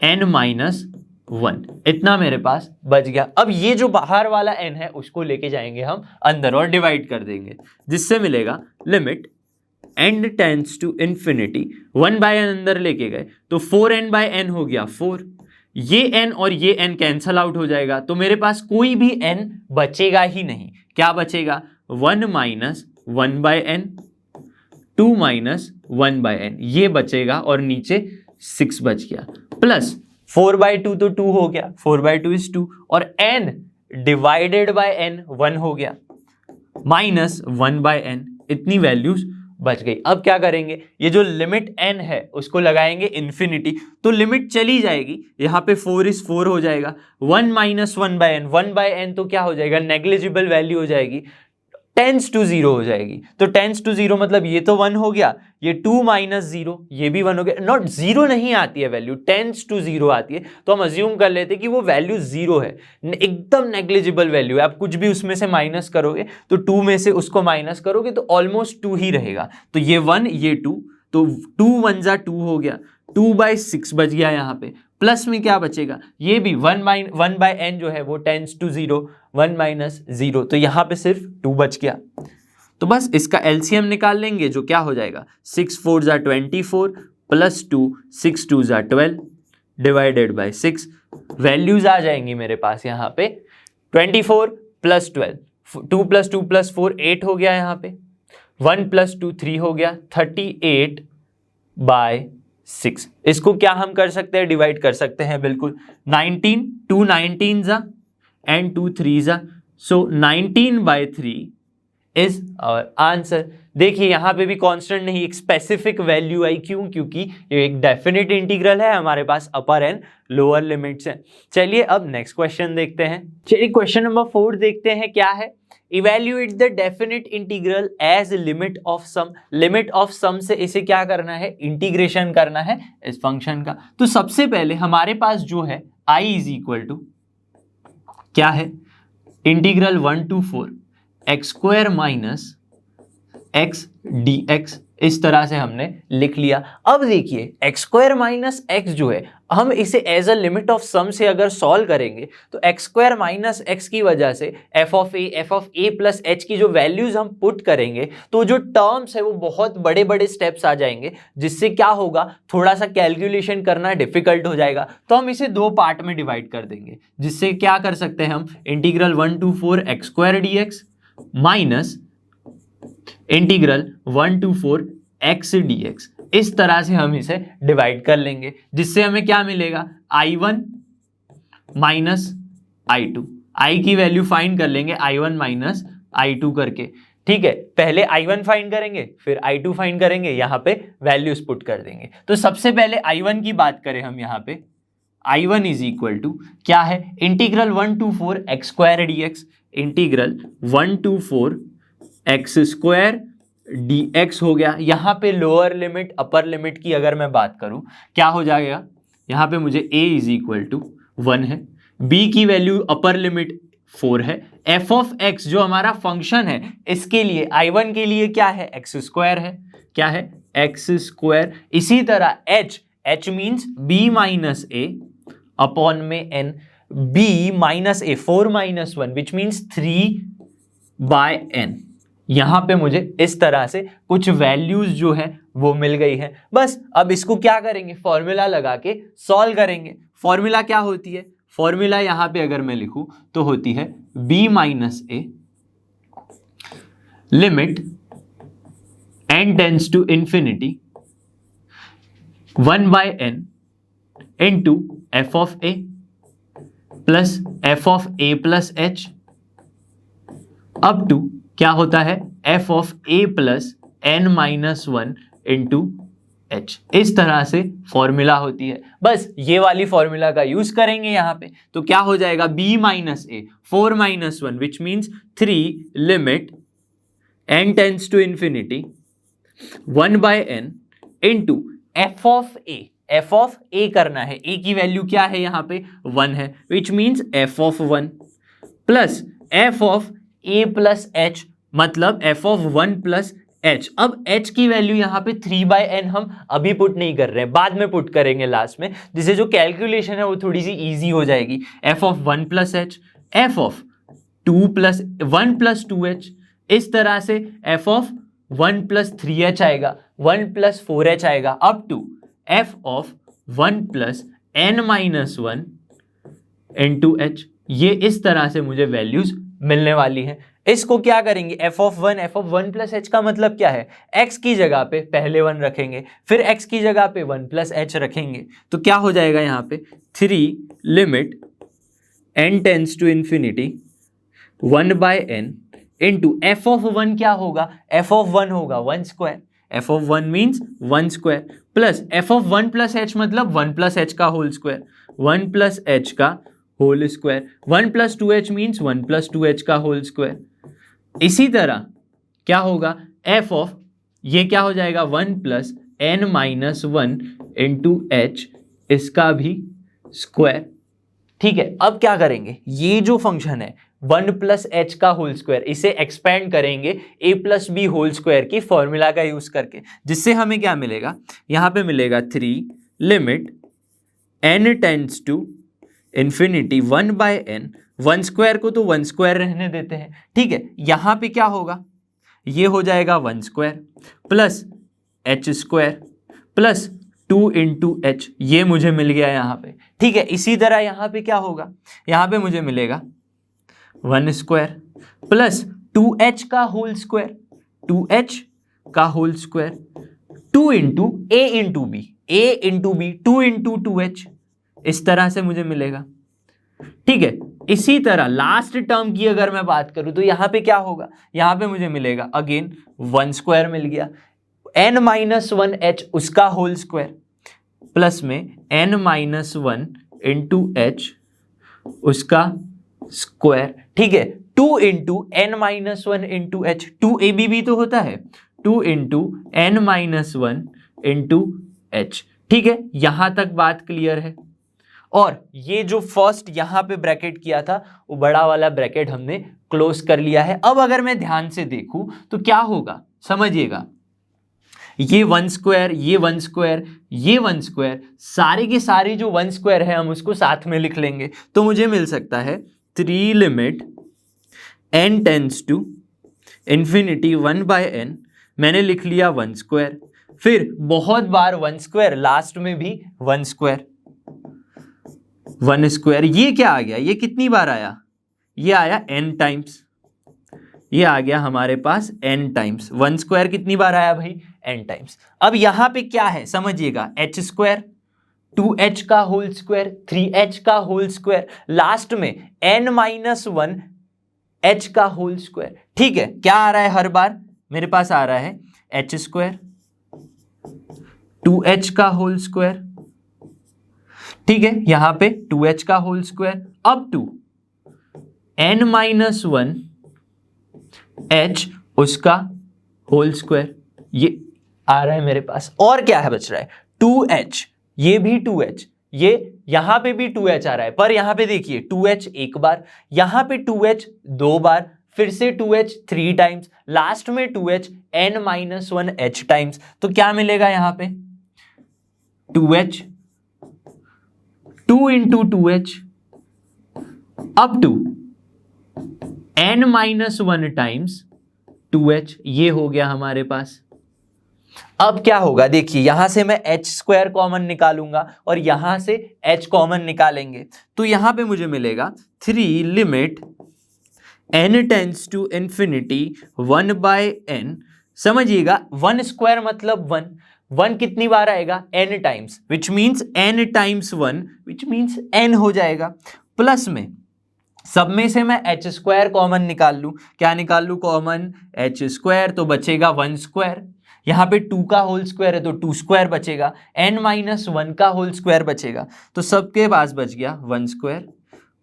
n माइनस 1, इतना मेरे पास बच गया। अब ये जो बाहर वाला n है उसको लेके जाएंगे हम अंदर और डिवाइड कर देंगे, जिससे मिलेगा limit n tends to infinity 1/n अंदर लेके गए तो 4n/n हो गया 4, ये n और ये n कैंसल आउट हो जाएगा, तो मेरे पास कोई भी n बचेगा ही नहीं। क्या बचेगा 1 माइनस 1/n 2 माइनस 1/n ये बचेगा और नीचे 6 बच गया, प्लस 4/2 तो 2 हो गया, 4/2 इज 2 और n डिवाइडेड बाय n 1 हो गया, माइनस 1/n इतनी वैल्यूज बच गई। अब क्या करेंगे, ये जो लिमिट n है उसको लगाएंगे इन्फिनिटी, तो लिमिट चली जाएगी, यहाँ पे 4 इज 4 हो जाएगा, 1 माइनस 1/n 1/n तो क्या हो जाएगा नेग्लिजिबल वैल्यू हो जाएगी, टेंस टू 0 हो जाएगी, तो टेंस टू 0 मतलब ये तो 1 हो गया, ये 2 माइनस 0 ये भी 1 हो गया, नॉट 0 नहीं आती है वैल्यू, टेंस टू 0 आती है, तो हम अज्यूम कर लेते हैं कि वो वैल्यू 0 है, एकदम नेग्लिजिबल वैल्यू है। आप कुछ भी उसमें से माइनस करोगे तो 2 में से उसको माइनस करोगे तो ऑलमोस्ट 2 ही रहेगा, तो ये 1 ये 2, तो 2 1 जा 2 हो गया, 2/6 बच गया यहाँ पे, प्लस में क्या बचेगा ये भी 1/n जो है वो टेंस टू 0, 1 माइनस 0, तो यहाँ पे सिर्फ 2 बच गया। तो बस इसका एलसीएम निकाल लेंगे जो क्या हो जाएगा 6 4 जा 24 प्लस 2 6 2 जा 12 डिवाइडेड बाय 6, वैल्यूज आ जाएंगी मेरे पास यहाँ पे 24 प्लस 12, 2 प्लस 2 प्लस 4 8 हो गया, यहाँ पे 1 प्लस 2 3 हो गया, 38/6। इसको क्या हम कर सकते हैं डिवाइड कर सकते हैं बिल्कुल, 19 2 19 जा एंड 2 3 जा, सो 19/3 इज आवर आंसर। देखिए यहाँ पे भी कांस्टेंट नहीं, एक स्पेसिफिक वैल्यू आई, क्यों, क्योंकि ये एक डेफिनेट इंटीग्रल है, हमारे पास अपर एंड लोअर लिमिट्स हैं। चलिए अब नेक्स्ट क्वेश्चन देखते हैं। चलिए क्वेश्चन नंबर 4 देखते हैं क्या है, evaluate the definite integral as limit of sum. Limit of sum से इसे क्या करना है, इंटीग्रेशन करना है इस फंक्शन का। तो सबसे पहले हमारे पास जो है i इज इक्वल टू क्या है, integral 1 to 4 x² minus x dx, इस तरह से हमने लिख लिया। अब देखिए x² माइनस x जो है, हम इसे as a limit of sum से अगर सॉल्व करेंगे तो x² माइनस x की वजह से f of a plus h की जो वैल्यूज हम पुट करेंगे तो जो टर्म्स है वो बहुत बड़े बड़े स्टेप्स आ जाएंगे, जिससे क्या होगा थोड़ा सा कैलकुलेशन करना डिफिकल्ट हो जाएगा। तो हम इसे दो पार्ट में डिवाइड कर देंगे, जिससे क्या कर सकते हैं हम, integral 1 to 4 x² dx minus integral 1 to 4 x dx, इस तरह से हम इसे डिवाइड कर लेंगे, जिससे हमें क्या मिलेगा i1 माइनस i2, i की वैल्यू फाइंड कर लेंगे i1 माइनस i2 करके। ठीक है, पहले i1 फाइंड करेंगे फिर i2 फाइंड करेंगे, यहाँ पे वैल्यूज पुट कर देंगे। तो सबसे पहले i1 की बात करें हम, यहाँ पे i1 इज इक्वल टू क्या है, integral 1 to 4 x² dx, integral 1 to 4 x² dx हो गया। यहाँ पे लोअर लिमिट अपर लिमिट की अगर मैं बात करूँ क्या हो जाएगा, यहाँ पे मुझे a इज इक्वल टू 1 है, b की वैल्यू अपर लिमिट 4 है, f ऑफ x जो हमारा फंक्शन है इसके लिए i1 के लिए क्या है x² है, क्या है x²। इसी तरह h means b minus a upon में n, b minus a 4 minus 1 which means 3/n। यहां पे मुझे इस तरह से कुछ वैल्यूज जो है वो मिल गई है। बस अब इसको क्या करेंगे, फॉर्मूला लगा के सॉल्व करेंगे। फॉर्मूला क्या होती है, फॉर्मूला यहां पे अगर मैं लिखूं तो होती है b minus a limit n tends to infinity 1/n into f of a plus f of a plus h up to क्या होता है f of a plus n minus 1 into h। इस तरह से फॉर्मूला होती है। बस ये वाली फॉर्मूला का यूज करेंगे यहाँ पे, तो क्या हो जाएगा b minus a 4 minus 1 which means 3 limit n tends to infinity 1/n into f of a करना है, a की वैल्यू क्या है यहाँ पे 1 है, which means f of 1 plus f of A plus H मतलब एफ ऑफ 1 प्लस एच। अब एच की वैल्यू यहाँ पे 3/n हम अभी पुट नहीं कर रहे हैं, बाद में पुट करेंगे लास्ट में, जिससे जो कैलकुलेशन है वो थोड़ी सी इजी हो जाएगी। F of 1 plus H, F of 1 plus 2h, इस तरह से एफ ऑफ 1 प्लस 3h आएगा, 1 प्लस 4h आएगा, up to f of 1 plus n minus 1 into h. ये इस तरह से मुझे वैल्यूज मिलने वाली हैं। इसको क्या करेंगे, एफ ऑफ 1 प्लस एच का मतलब क्या है, x की जगह पे पहले 1 रखेंगे, फिर x की जगह पे 1 प्लस एच रखेंगे, तो क्या हो जाएगा यहाँ पे 3 limit n tends to infinity 1/n into F of 1 क्या होगा, एफ ऑफ 1 होगा 1 square, f of 1 means 1 square, plus f of 1 plus H मतलब 1 प्लस एच का होल स्क्वायर, 1 प्लस एच का whole square, 1 plus 2h means 1 plus 2h का whole square. इसी तरह क्या होगा, एफ ऑफ ये क्या हो जाएगा 1 plus n minus 1 into H, इसका भी स्क्वायर। ठीक है, अब क्या करेंगे, ये जो फंक्शन है 1 प्लस एच का होल स्क्वायर, इसे एक्सपेंड करेंगे a plus b whole square की फॉर्मूला का यूज करके, जिससे हमें क्या मिलेगा, यहां पे मिलेगा 3 limit n tends to infinity 1/n, 1 square को तो 1 स्क्वायर रहने देते हैं। ठीक है, यहां पे क्या होगा, ये हो जाएगा 1 square plus H square plus 2 into h, ये मुझे मिल गया यहाँ पे। ठीक है, इसी तरह यहाँ पे क्या होगा, यहाँ पे मुझे मिलेगा 1 स्क्वायर प्लस 2h का होल स्क्वायर, 2h का whole square, 2 into a into b 2 into 2h, इस तरह से मुझे मिलेगा। ठीक है, इसी तरह लास्ट टर्म की अगर मैं बात करूं तो यहां पे क्या होगा, यहां पे मुझे मिलेगा अगेन 1 स्क्वायर मिल गया, n माइनस 1h उसका होल स्क्वायर प्लस में n माइनस 1 इंटू एच उसका स्क्वायर। ठीक है, 2 into n minus 1 into H, 2ab भी तो होता है, 2 into n minus 1 into H. ठीक है, यहां तक बात क्लियर है। और ये जो फर्स्ट यहां पे ब्रैकेट किया था वो बड़ा वाला ब्रैकेट हमने क्लोज कर लिया है। अब अगर मैं ध्यान से देखूं तो क्या होगा, समझिएगा, ये 1 स्क्वायर, ये 1 स्क्वायर, ये 1 स्क्वायर, सारे के सारे जो 1 स्क्वायर है हम उसको साथ में लिख लेंगे, तो मुझे मिल सकता है 3 limit n tends to infinity 1/n, मैंने लिख लिया 1 स्क्वायर, फिर बहुत बार 1 स्क्वायर, लास्ट में भी 1 स्क्वायर, 1 स्क्वायर, ये क्या आ गया, ये कितनी बार आया, ये आया n टाइम्स, ये आ गया हमारे पास n टाइम्स, 1 स्क्वायर कितनी बार आया भाई, n टाइम्स। अब यहां पे क्या है समझिएगा, h स्क्वायर, 2h का होल स्क्वायर, 3h का होल स्क्वायर, लास्ट में n माइनस 1 h का होल स्क्वायर। ठीक है, क्या आ रहा है हर बार, मेरे पास आ रहा है h स्क्वायर, 2h का होल स्क्वायर, ठीक है, यहां पे 2h का whole square, up to n minus 1 h उसका होल स्क्वायर, ये आ रहा है मेरे पास। और क्या है बच रहा है, 2h, ये भी 2h, ये यहां पे भी 2h आ रहा है, पर यहां पे देखिए 2h एक बार, यहां पे 2h 2 बार, फिर से 2h 3 टाइम्स, लास्ट में 2h n minus 1 h times. तो क्या मिलेगा यहां पे 2h, 2 into 2h up to n minus 1 times 2h, ये हो गया हमारे पास। अब क्या होगा देखिए, यहां से मैं h स्क्वायर कॉमन निकालूंगा और यहां से h कॉमन निकालेंगे, तो यहां पे मुझे मिलेगा 3 limit n tends to infinity 1/n। समझिएगा 1 स्क्वायर मतलब 1, 1 कितनी बार आएगा, n times, which means n times 1, which means n हो जाएगा, प्लस में सब में से मैं h स्क्वायर कॉमन निकाल लूं, क्या निकाल लूं कॉमन, h स्क्वायर, तो बचेगा 1 स्क्वायर, यहाँ पे 2 का होल स्क्वायर है तो 2 स्क्वायर बचेगा, n माइनस 1 का होल स्क्वायर बचेगा, तो सबके पास बच गया 1 square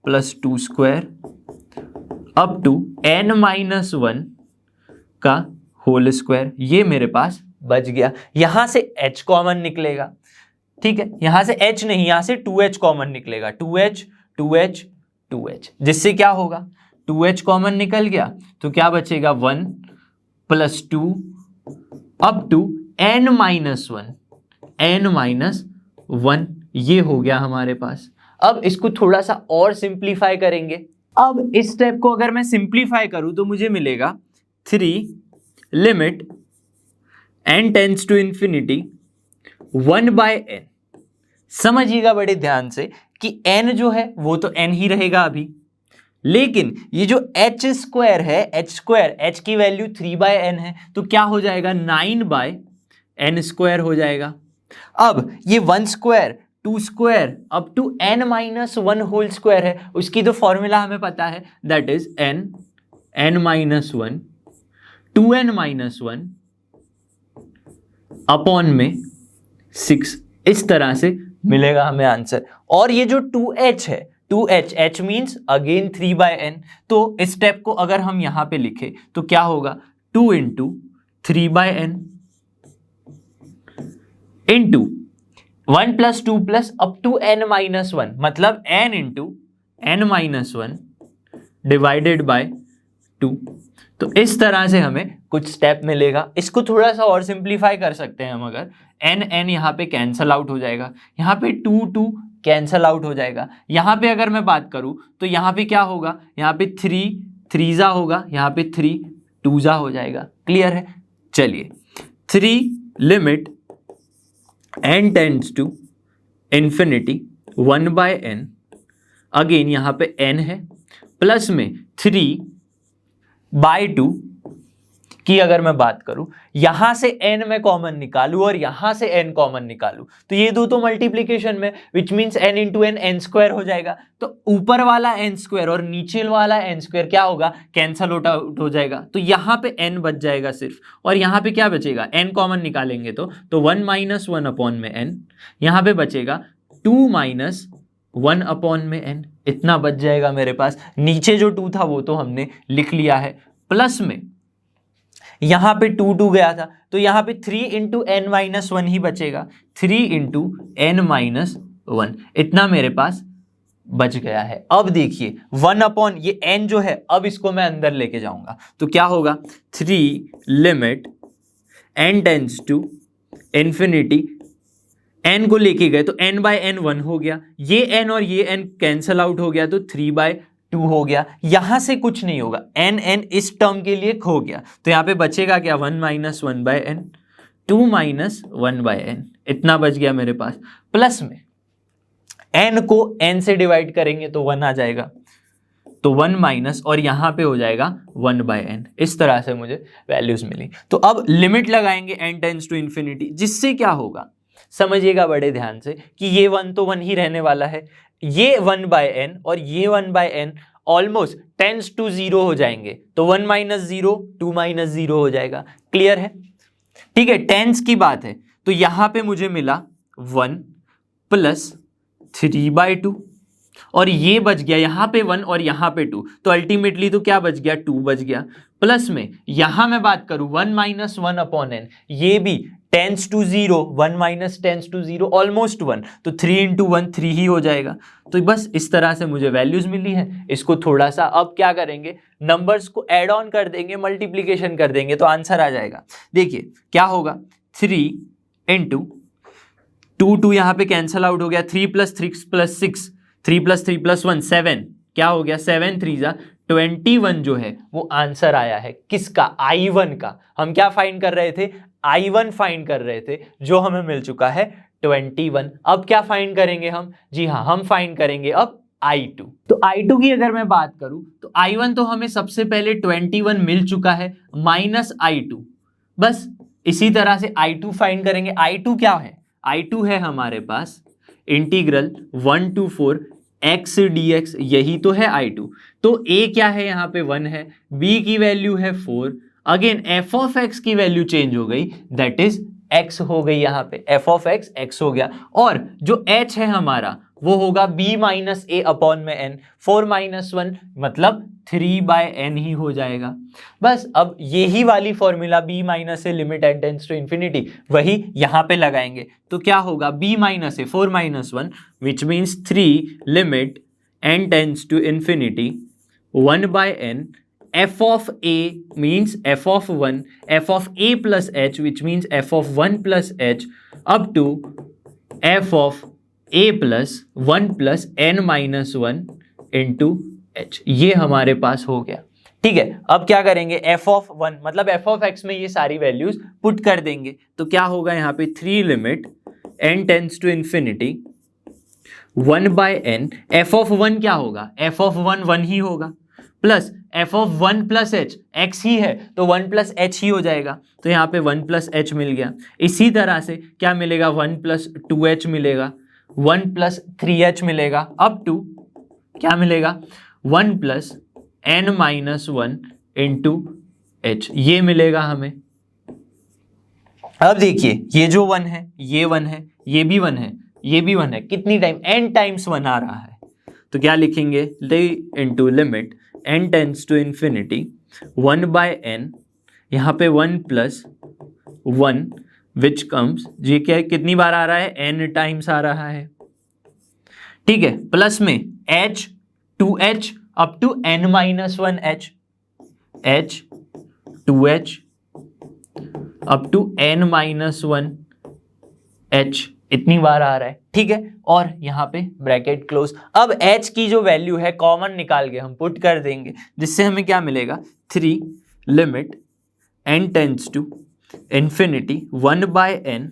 plus 2 square up to n minus 1 का होल स्क्वायर, ये मेरे पास बच गया। यहां से h कॉमन निकलेगा, ठीक है, यहां से h नहीं, यहां से 2h कॉमन निकलेगा, 2h 2h 2h, जिससे क्या होगा 2h कॉमन निकल गया तो क्या बचेगा 1 + 2 अप टू n - 1 ये हो गया हमारे पास। अब इसको थोड़ा सा और सिंप्लीफाई करेंगे। अब इस स्टेप को अगर मैं सिंप्लीफाई करूं तो मुझे मिलेगा 3 limit n tends to infinity 1/n। समझिएगा बड़े ध्यान से कि n जो है वो तो n ही रहेगा अभी, लेकिन ये जो h स्क्वायर है, h की वैल्यू 3/n है तो क्या हो जाएगा 9/n² हो जाएगा। अब ये 1 square 2 square up to n - 1 whole square है, उसकी तो फॉर्मूला हमें पता है, that is n - 1 2n - 1 upon में 6। इस तरह से मिलेगा हमें आंसर। और ये जो 2h है, 2h h means again 3/n, तो इस स्टेप को अगर हम यहां पे लिखे तो क्या होगा 2 × 3/n into 1 + 2 + up to n - 1 मतलब n × n - 1 डिवाइडेड बाय 2। तो इस तरह से हमें कुछ स्टेप मिलेगा। इसको थोड़ा सा और सिंप्लीफाई कर सकते हैं हम, अगर n यहाँ पे कैंसल आउट हो जाएगा, यहाँ पे 2 कैंसल आउट हो जाएगा। यहाँ पे अगर मैं बात करूँ तो यहाँ पे क्या होगा, यहाँ पे 3 3 होगा, यहाँ पे 3 2 हो जाएगा। क्लियर है? चलिए 3 limit n tends to infinity 1/n, again यहाँ पे n है, प्लस में 3/2 की अगर मैं बात करूं, यहां से n मैं कॉमन निकालूं और यहां से n कॉमन निकालूं तो ये दो तो मल्टीप्लीकेशन में, विच मीन्स n × n n² हो जाएगा। तो ऊपर वाला n² और नीचे वाला n² क्या होगा, कैंसल आउट हो जाएगा। तो यहां पे n बच जाएगा सिर्फ, और यहां पे क्या बचेगा, n कॉमन निकालेंगे तो 1 - 1 अपॉन में n, यहां पे बचेगा 2 - 1 अपॉन में n, इतना बच जाएगा मेरे पास। नीचे जो 2 था वो तो हमने लिख लिया है, प्लस में यहां पे 2 गया था तो यहां पे 3 × n - 1 ही बचेगा, 3 × n - 1 इतना मेरे पास बच गया है। अब देखिए 1 अपॉन ये n जो है, अब इसको मैं अंदर लेके जाऊंगा तो क्या होगा 3 limit n tends to infinity, n को लेके गए तो n/n 1 हो गया, ये n और ये n कैंसल आउट हो गया तो 3/2 हो गया। यहां से कुछ नहीं होगा, n इस टर्म के लिए खो गया तो यहां पे बचेगा क्या 1 - 1/n 2 - 1/n इतना बच गया मेरे पास। प्लस में n को n से डिवाइड करेंगे तो 1 आ जाएगा, तो 1 माइनस और यहां पे हो जाएगा 1/n। इस तरह से मुझे वैल्यूज मिली। तो अब लिमिट लगाएंगे n टेंड्स टू इन्फिनिटी, जिससे क्या होगा समझिएगा बड़े ध्यान से कि ये 1 तो 1 ही रहने वाला है, ये 1/n और ये 1/n ऑलमोस्ट टेंड्स टू 0 हो जाएंगे, तो 1 - 0 2 - 0 हो जाएगा। क्लियर है? ठीक है, टेंस की बात है तो यहां पे मुझे मिला 1 + 3/2 और ये बच गया यहाँ पे 1 और यहाँ पे 2, तो अल्टीमेटली तो क्या बच गया 2 बच गया। प्लस में यहां मैं बात करूं 1 - 1 अपॉन n, ये भी tends to 0, 1 - tends to 0 almost 1, तो 3 × 1 3 ही हो जाएगा। तो बस इस तरह से मुझे वैल्यूज मिली है। इसको थोड़ा सा अब क्या करेंगे, नंबर्स को ऐड ऑन कर देंगे, मल्टीप्लीकेशन कर देंगे तो आंसर आ जाएगा। देखिए क्या होगा 3 × 2 यहाँ पे कैंसल आउट हो गया, 3 + 3 + 6 3 + 3 + 1 7, क्या हो गया 7 3 21 जो है वो आंसर आया है। किसका? I1 का। हम क्या फाइंड कर रहे थे? I1 फाइंड कर रहे थे, जो हमें मिल चुका है 21। अब क्या फाइंड करेंगे हम? जी हाँ, हम फाइंड करेंगे अब I2। तो I2 की अगर मैं बात करूं तो I1 तो हमें सबसे पहले 21 मिल चुका है माइनस I2, बस इसी तरह से I2 फाइंड करेंगे। I2 क्या है? I2 है हमारे पास इंटीग्रल 1 to 4 x dx, यही तो है I2। तो a क्या है? यहाँ पे 1 है, b की वैल्यू है 4, अगेन f ऑफ x की वैल्यू चेंज हो गई, दैट इज x हो गई, यहाँ पे f ऑफ x x हो गया, और जो h है हमारा वो होगा b - a अपॉन में n, 4 - 1 मतलब 3/n ही हो जाएगा। बस अब यही वाली formula b - a limit n tends to infinity वही यहां पे लगाएंगे तो क्या होगा b - a 4 - 1 which means 3 limit n tends to infinity 1 by n, f of a means f of 1, f of a plus h which means f of 1 plus h up to f of a plus 1 plus n minus 1 into h। ये हमारे पास हो गया। ठीक है, अब क्या करेंगे, f of 1 मतलब f of x में ये सारी वैल्यूज पुट कर देंगे। तो क्या होगा यहाँ पे 3 limit n tends to infinity 1 by n, f of 1 क्या होगा, f of 1 1 ही होगा, plus f of 1 plus h, x ही है तो 1 प्लस h ही हो जाएगा, तो यहाँ पे 1 प्लस h मिल गया। इसी तरह से क्या मिलेगा, 1 प्लस 2h मिलेगा, 1 प्लस 3h मिलेगा, अप टू क्या मिलेगा 1 plus n minus 1 into h, ये मिलेगा हमें। अब देखिए ये जो 1 है, ये 1 है, ये भी 1 है, ये भी 1 है, कितनी टाइम, n टाइम्स 1 आ रहा है, तो क्या लिखेंगे, ले into limit n tends to infinity 1 by n, यहाँ पे 1 प्लस 1 विच कम्स, ये क्या कितनी बार आ रहा है, n टाइम्स आ रहा है। ठीक है, प्लस में h 2h up to n minus 1h, h 2h up to n minus 1h, इतनी बार आ रहा है। ठीक है, और यहाँ पे ब्रैकेट क्लोज। अब h की जो वैल्यू है कॉमन निकाल के हम पुट कर देंगे, जिससे हमें क्या मिलेगा, 3 limit n tends to infinity 1 by n,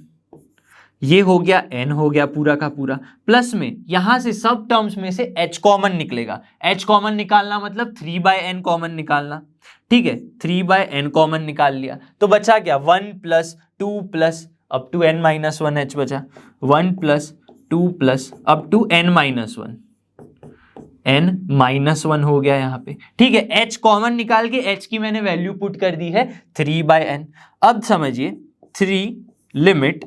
ये हो गया n हो गया पूरा का पूरा, प्लस में यहां से सब टर्म्स में से h कॉमन निकलेगा, h कॉमन निकालना मतलब 3 बाय n कॉमन निकालना। ठीक है, 3 बाय n कॉमन निकाल लिया तो बचा क्या, 1 plus 2 plus up to n minus 1h बचा, 1 plus 2 plus up to n minus 1, n minus 1 हो गया यहाँ पे। ठीक है, h कॉमन निकाल के h की मैंने वैल्यू पुट कर दी है 3 बाय n। अब समझिए 3 limit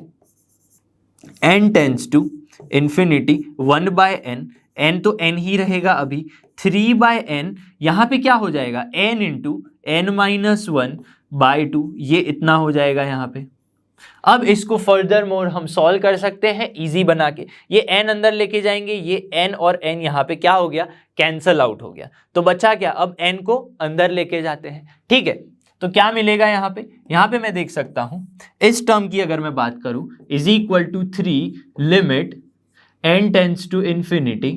n tends to infinity 1 by n, n तो n ही रहेगा अभी, 3 बाय n, यहाँ पे क्या हो जाएगा, n into n minus 1 by 2, ये इतना हो जाएगा यहाँ पे। अब इसको फर्दर मोर हम सॉल्व कर सकते हैं इजी बना के, ये n अंदर लेके जाएंगे, ये n और n यहाँ पे क्या हो गया, कैंसल आउट हो गया, तो बचा क्या, अब n को अंदर लेके जाते हैं। ठीक है, तो क्या मिलेगा यहाँ पे मैं देख सकता हूं, इस टर्म की अगर मैं बात करूं, is equal to 3 limit n tends to infinity,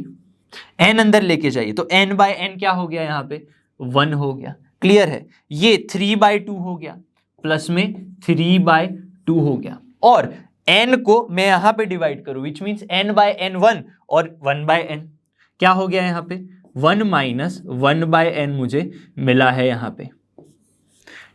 n अंदर लेके जाइए तो n बाय n क्या हो गया, यहाँ पे 1 हो गया। क्लियर है, ये 3 बाय 2 हो गया, प्लस में 3 बाय 2 हो गया, और n को मैं यहाँ पे डिवाइड करूं which means n by n 1 और 1 बाय n, क्या हो गया यहाँ पे 1 माइनस 1 बाय n मुझे मिला है यहाँ पे।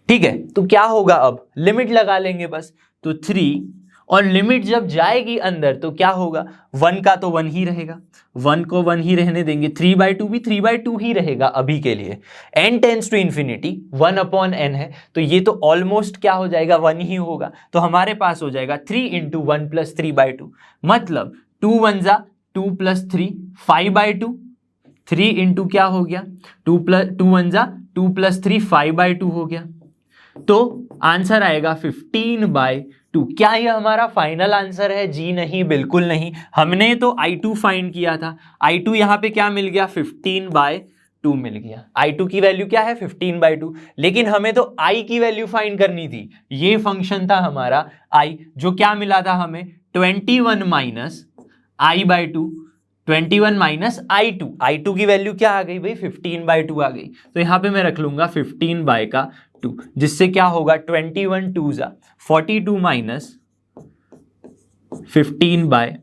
ठीक है, तो क्या होगा, अब लिमिट लगा लेंगे बस, तो 3, और लिमिट जब जाएगी अंदर तो क्या होगा, 1 का तो 1 ही रहेगा, 1 को 1 ही रहने देंगे, 3 बाय 2 भी 3 बाय 2 ही रहेगा अभी के लिए। n tends to infinity 1 upon n है, तो ये तो ऑलमोस्ट क्या हो जाएगा, 1 ही होगा, तो हमारे पास हो जाएगा 3 इंटू 1 प्लस 3 बाय 2, मतलब 2 1 जा 2 प्लस 3 5 बाय 2, 3 इंटू क्या हो गया, 2 1 जा 2 प्लस 3 5 बाय 2 हो गया, तो आंसर आएगा 15 बाय 2। क्या ये हमारा फाइनल आंसर है, जी नहीं, बिल्कुल नहीं, हमने तो I2 फाइंड किया था, I2 यहाँ पे क्या मिल गया, 15 बाय 2 मिल गया। I2 की वैल्यू क्या है, 15 बाय 2, लेकिन हमें तो I की वैल्यू फाइंड करनी थी, ये फंक्शन था हमारा I, जो क्या मिला था हमें, 21 minus I bye 2, 21 minus I2 की वैल्यू क्या आ गई भाई, 15 बाय 2 आ गई, तो यहाँ पे मैं रख लूंगा 15 बाय का 2, जिससे क्या होगा, 21 2 जा 42 माइनस 15 बाय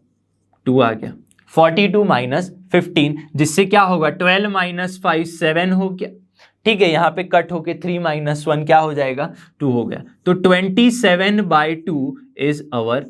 2 आ गया, 42 माइनस 15, जिससे क्या होगा, 12 माइनस 5 7 हो गया। ठीक है, यहाँ पे कट होके 3 माइनस 1 क्या हो जाएगा, 2 हो गया, तो 27 by 2 is our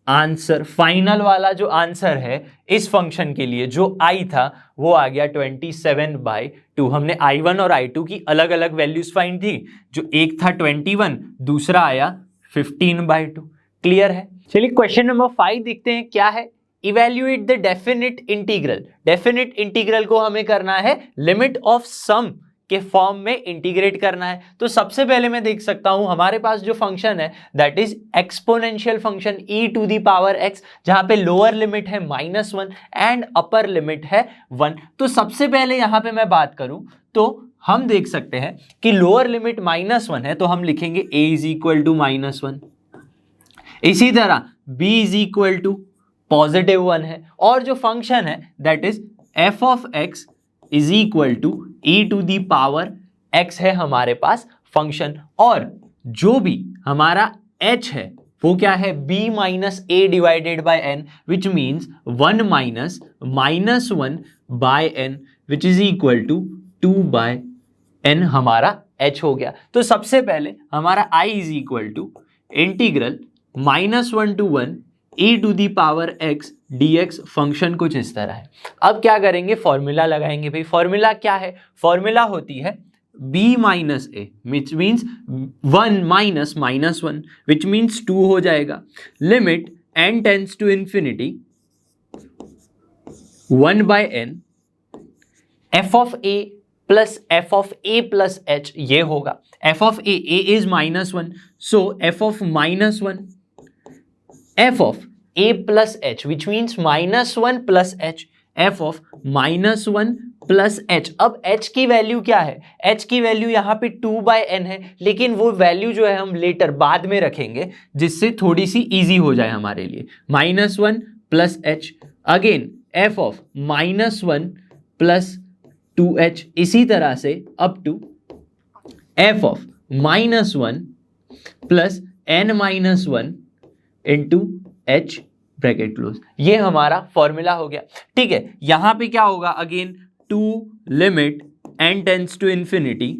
answer. Final वाला जो आंसर है इस फंक्शन के लिए जो आई था वो आ गया 27 बाय 2। हमने I1 और I2 की अलग अलग वैल्यूज फाइंड थी, जो एक था 21, दूसरा आया 15 बाय 2। क्लियर है, चलिए क्वेश्चन नंबर 5 देखते हैं क्या है। Evaluate the definite integral. Definite integral को हमें करना है लिमिट ऑफ सम के फॉर्म में इंटीग्रेट करना है। तो सबसे पहले मैं देख सकता हूं हमारे पास जो फंक्शन है that is exponential function e⁻x, जहां पे लोअर लिमिट है -1 एंड अपर लिमिट है 1। तो सबसे पहले यहां पे मैं बात करूं तो हम देख सकते हैं कि लोअर लिमिट -1 है, तो हम लिखेंगे a = -1। इसी तरह b = +1 है, और जो फंक्शन है दैट इज f(x) = e⁻x है हमारे पास फंक्शन, और जो भी हमारा h है वो क्या है, b - a/n, which means 1 - -1/n, which is equal to 2/n हमारा h हो गया। तो सबसे पहले हमारा i = -1 to 1 e⁻x dx function कुछ इस तरह है। अब क्या करेंगे, फॉर्मूला लगाएंगे भाई। फॉर्मूला क्या है, फॉर्मूला होती है b - a, which means 1 - -1, which means 2 हो जाएगा। Limit n tends to infinity 1/n f(a) plus f(a plus h, ये होगा f(a) is -1, so f(-1) f(a plus h), which means -1 plus h, f(-1 plus h). अब h की value क्या है, h की value यहाँ पे 2/n है, लेकिन वो वैल्यू जो है हम लेटर बाद में रखेंगे जिससे थोड़ी सी इजी हो जाए हमारे लिए। -1 plus h, again f(-1 plus 2h), इसी तरह से up to f(-1 plus n-1 into h bracket close. ये हमारा फॉर्मूला हो गया। ठीक है, यहां पे क्या होगा, again 2 limit n tends to infinity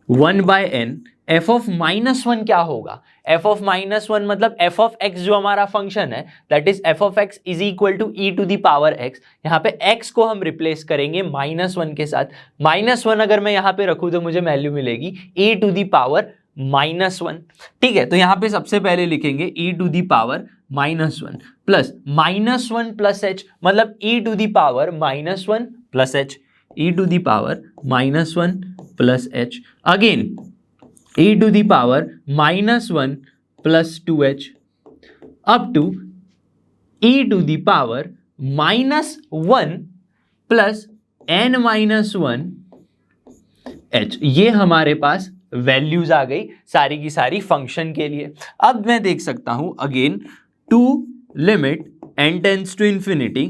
1/n f(-1) क्या होगा, f(-1) मतलब f(x) जो हमारा फंक्शन है दैट इज f(x) = e⁻x। यहाँ पे x को हम रिप्लेस करेंगे -1 के साथ। -1 अगर मैं यहाँ पे रखूँ तो मुझे वैल्यू मिलेगी e⁻1। ठीक है, तो यहाँ पे सबसे पहले लिखेंगे e⁻1 प्लस -1 प्लस h, मतलब e⁻1 plus h, e⁻1 plus h, again e⁻1 plus 2h up to e⁻1 plus n-1 h। ये हमारे पास वैल्यूज आ गई सारी की सारी फंक्शन के लिए। अब मैं देख सकता हूं again 2 limit n tends to infinity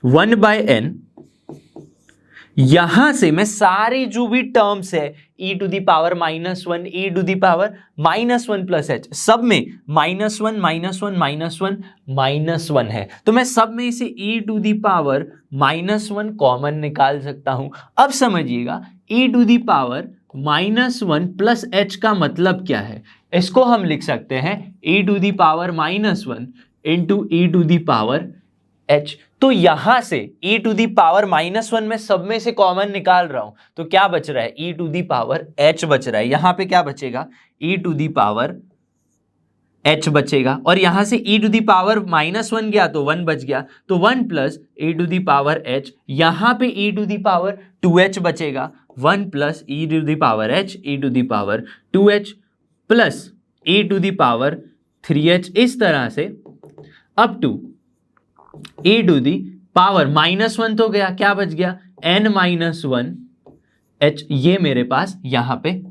1/n, यहां से मैं सारे जो भी टर्म्स है e⁻−1 e⁻−1 प्लस h, सब में -1 है, तो मैं सब में इसे e⁻−1 कॉमन निकाल सकता हूं। अब समझिएगा e⁻−1 प्लस h का मतलब क्या है, इसको हम लिख सकते हैं e⁻−1 इंटू e⁻h। तो यहां से e⁻−1 में सब में से कॉमन निकाल रहा हूं, तो क्या बच रहा है, e⁻h बच रहा है। यहां पे क्या बचेगा, e⁻h बचेगा, और यहां से e⁻−1 गया तो 1 बच गया, तो 1 प्लस e⁻h, यहां पे e⁻2h बचेगा, 1 plus e⁻h e⁻2h plus e⁻3h, इस तरह से अप टू e⁻−1 तो गया, क्या बच गया, n-1h, ये मेरे पास यहां पे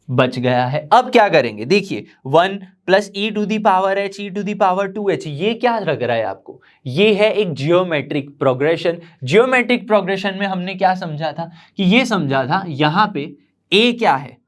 बच गया है। अब क्या करेंगे, देखिए 1 प्लस e⁻h e⁻2h, ये क्या लग रहा है आपको, ये है एक जियोमेट्रिक प्रोग्रेशन। जियोमेट्रिक प्रोग्रेशन में हमने क्या समझा था, कि ये समझा था यहां पे a क्या है,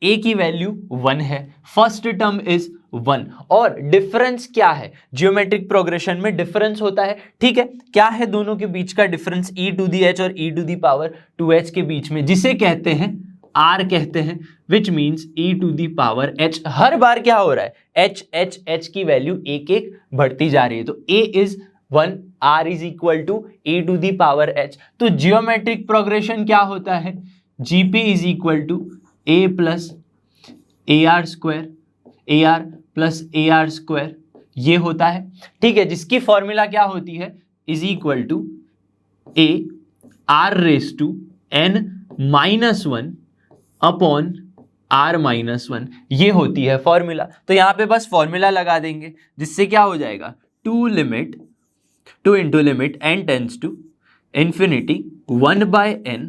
a की वैल्यू 1 है, फर्स्ट टर्म इज 1, और डिफरेंस क्या है, जियोमेट्रिक प्रोग्रेशन में डिफरेंस होता है। ठीक है, क्या है दोनों के बीच का डिफरेंस, e⁻h और e⁻2h के बीच में, जिसे कहते हैं r कहते हैं, विच मीन्स e⁻h। हर बार क्या हो रहा है, h की वैल्यू एक एक बढ़ती जा रही है, तो a is 1, r is equal to e⁻h। तो जियोमेट्रिक प्रोग्रेशन क्या होता है, gp is equal to a plus ar plus ar², ये होता है। ठीक है, जिसकी फॉर्मूला क्या होती है, is equal to a r raise to n-1 upon r-1, ये होती है फॉर्मूला। तो यहाँ पे बस फॉर्मूला लगा देंगे, जिससे क्या हो जाएगा, 2 into limit n tends to infinity 1/n,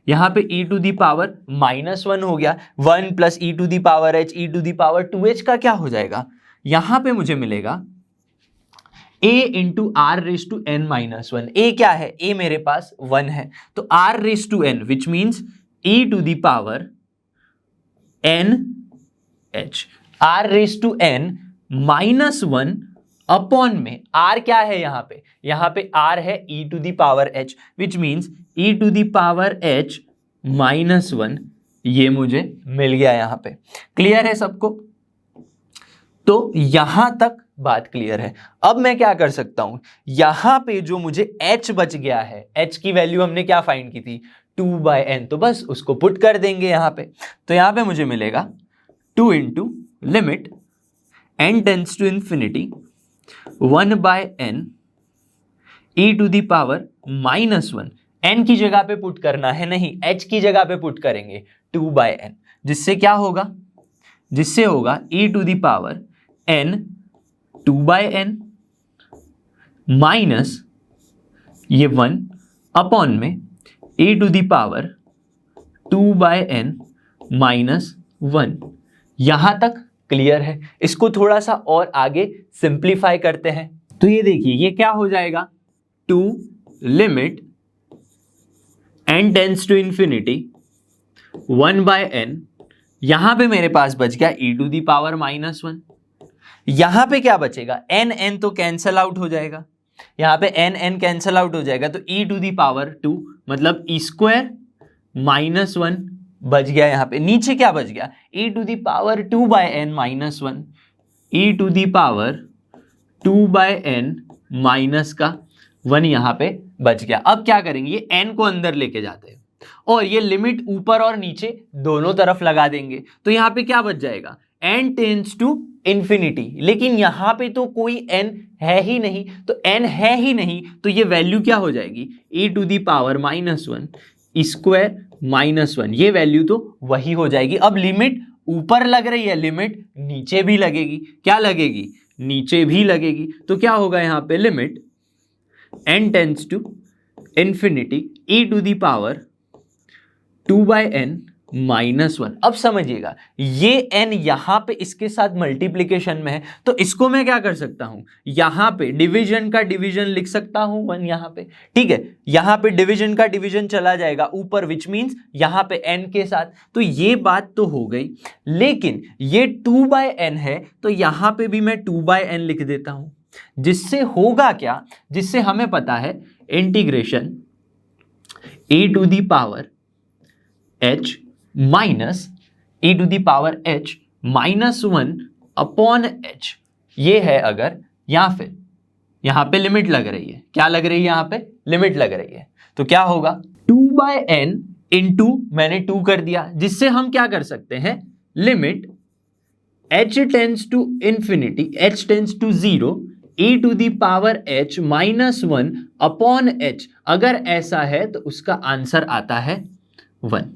यहाँ पे e टू दी पावर -1 हो गया, 1 plus e to the power h, e to the power 2h का क्या हो जाएगा, यहाँ पे मुझे मिलेगा a into r raise to n-1। a क्या है, a मेरे पास 1 है, तो r raise to n which means e to the power n h, r raise to n -1 upon में r क्या है यहाँ पे r है e to the power h, which means e to the power h -1, ये मुझे मिल गया यहाँ पे। क्लियर है सबको? तो यहां तक बात क्लियर है। अब मैं क्या कर सकता हूं, यहां पे जो मुझे h बच गया है, h की वैल्यू हमने क्या फाइंड की थी, 2/n, तो बस उसको पुट कर देंगे यहाँ पे। तो यहाँ पे मुझे मिलेगा 2 into limit n tends to infinity 1/n e to the power -1, n की जगह पे पुट करना है, नहीं h की जगह पे पुट करेंगे 2/n, जिससे क्या होगा, जिससे होगा e to the power n 2/n minus ये 1 अपॉन में e to the power 2/n -1। यहां तक क्लियर है। इसको थोड़ा सा और आगे सिंप्लीफाई करते हैं। तो ये देखिए, ये क्या हो जाएगा, 2 limit n tends to infinity 1/n, यहां पे मेरे पास बच गया e टू दी पावर -1। यहां पे क्या बचेगा, n तो कैंसल आउट हो जाएगा, यहां पे n कैंसल आउट हो जाएगा, तो e टू दी पावर 2 मतलब e स्क्वायर -1 बच गया। यहां पे नीचे क्या बच गया, e to the power 2/n -1, e to the power 2/n minus का 1 यहां पे बच गया। अब क्या करेंगे, ये n को अंदर लेके जाते हैं और ये लिमिट ऊपर और नीचे दोनों तरफ लगा देंगे। तो यहां पे क्या बच जाएगा, n टेंस टू इंफिनिटी, लेकिन यहां पे तो कोई n है ही नहीं, तो n है ही नहीं, तो ये वैल्यू क्या हो जाएगी, e to the power -1 square -1, ये वैल्यू तो वही हो जाएगी। अब लिमिट ऊपर लग रही है, लिमिट नीचे भी लगेगी, क्या लगेगी, नीचे भी लगेगी। तो क्या होगा यहाँ पे, limit n tends to infinity e to the power 2/n -1। अब समझिएगा, ये n यहां पे इसके साथ मल्टीप्लीकेशन में है, तो इसको मैं क्या कर सकता हूं, यहां पे डिवीजन का डिवीजन लिख सकता हूं 1 यहां पे, ठीक है, यहां पे डिवीजन का डिवीजन चला जाएगा ऊपर, विच मींस यहां पे n के साथ। तो ये बात तो हो गई, लेकिन ये 2/n है, तो यहां पे भी मैं 2/n लिख देता हूं, जिससे होगा क्या, जिससे हमें पता है integration e to the power h minus e to the power h -1 upon h, ये है अगर, या फिर यहां पे लिमिट लग रही है, क्या लग रही है, यहां पे लिमिट लग रही है, तो क्या होगा 2/n इंटू मैंने 2 कर दिया, जिससे हम क्या कर सकते हैं, limit h tends to infinity, h tends to 0 e to the power h -1 upon h, अगर ऐसा है तो उसका आंसर आता है 1।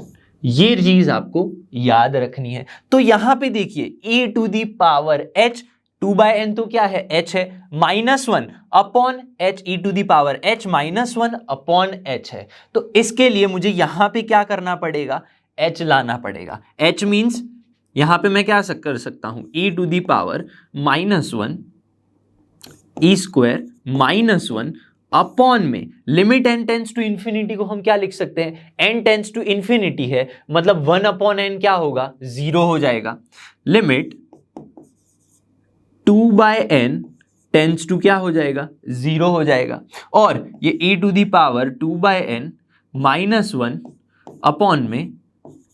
ये चीज आपको याद रखनी है। तो यहां पे देखिए, e to the power h, 2/n तो क्या है, h है, -1 upon h, e to the power h -1 upon h है। तो इसके लिए मुझे यहां पे क्या करना पड़ेगा, h लाना पड़ेगा। h मींस यहां पे मैं क्या कर सकता हूं, e to the power -1 e square -1 upon में limit n tends to infinity को हम क्या लिख सकते हैं, n टेंस टू इंफिनिटी है, मतलब 1 अपॉन n क्या होगा, 0 हो जाएगा। लिमिट 2/n टेंस टू क्या हो जाएगा, 0 हो जाएगा। और ये e to the power 2/n -1 upon में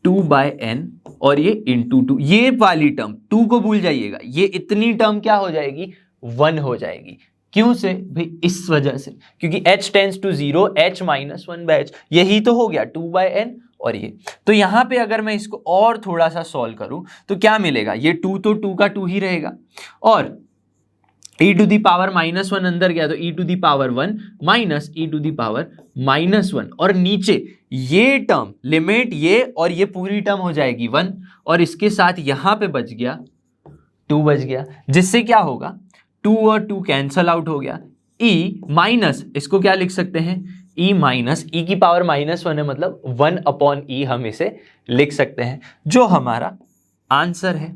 2/n और ये इंटू 2, ये वाली टर्म 2 को भूल जाइएगा, ये इतनी टर्म क्या हो जाएगी, 1 हो जाएगी। क्यों से भाई, इस वजह से, क्योंकि h tends to 0, h -1/h, यही तो हो गया 2/n और ये। तो यहां पे अगर मैं इसको और थोड़ा सा सॉल्व करूं तो क्या मिलेगा, ये 2 तो 2 का 2 ही रहेगा, और e टू दी पावर -1 अंदर गया तो e to the power 1 minus e to the power -1, और नीचे ये टर्म लिमिट ये और ये पूरी टर्म हो जाएगी 1, और इसके साथ यहां पे बच गया 2 बच गया, जिससे क्या होगा 2 और 2 कैंसल आउट हो गया। e माइनस, इसको क्या लिख सकते हैं, e माइनस e की पावर -1 है, मतलब 1/e हम इसे लिख सकते हैं, जो हमारा आंसर है।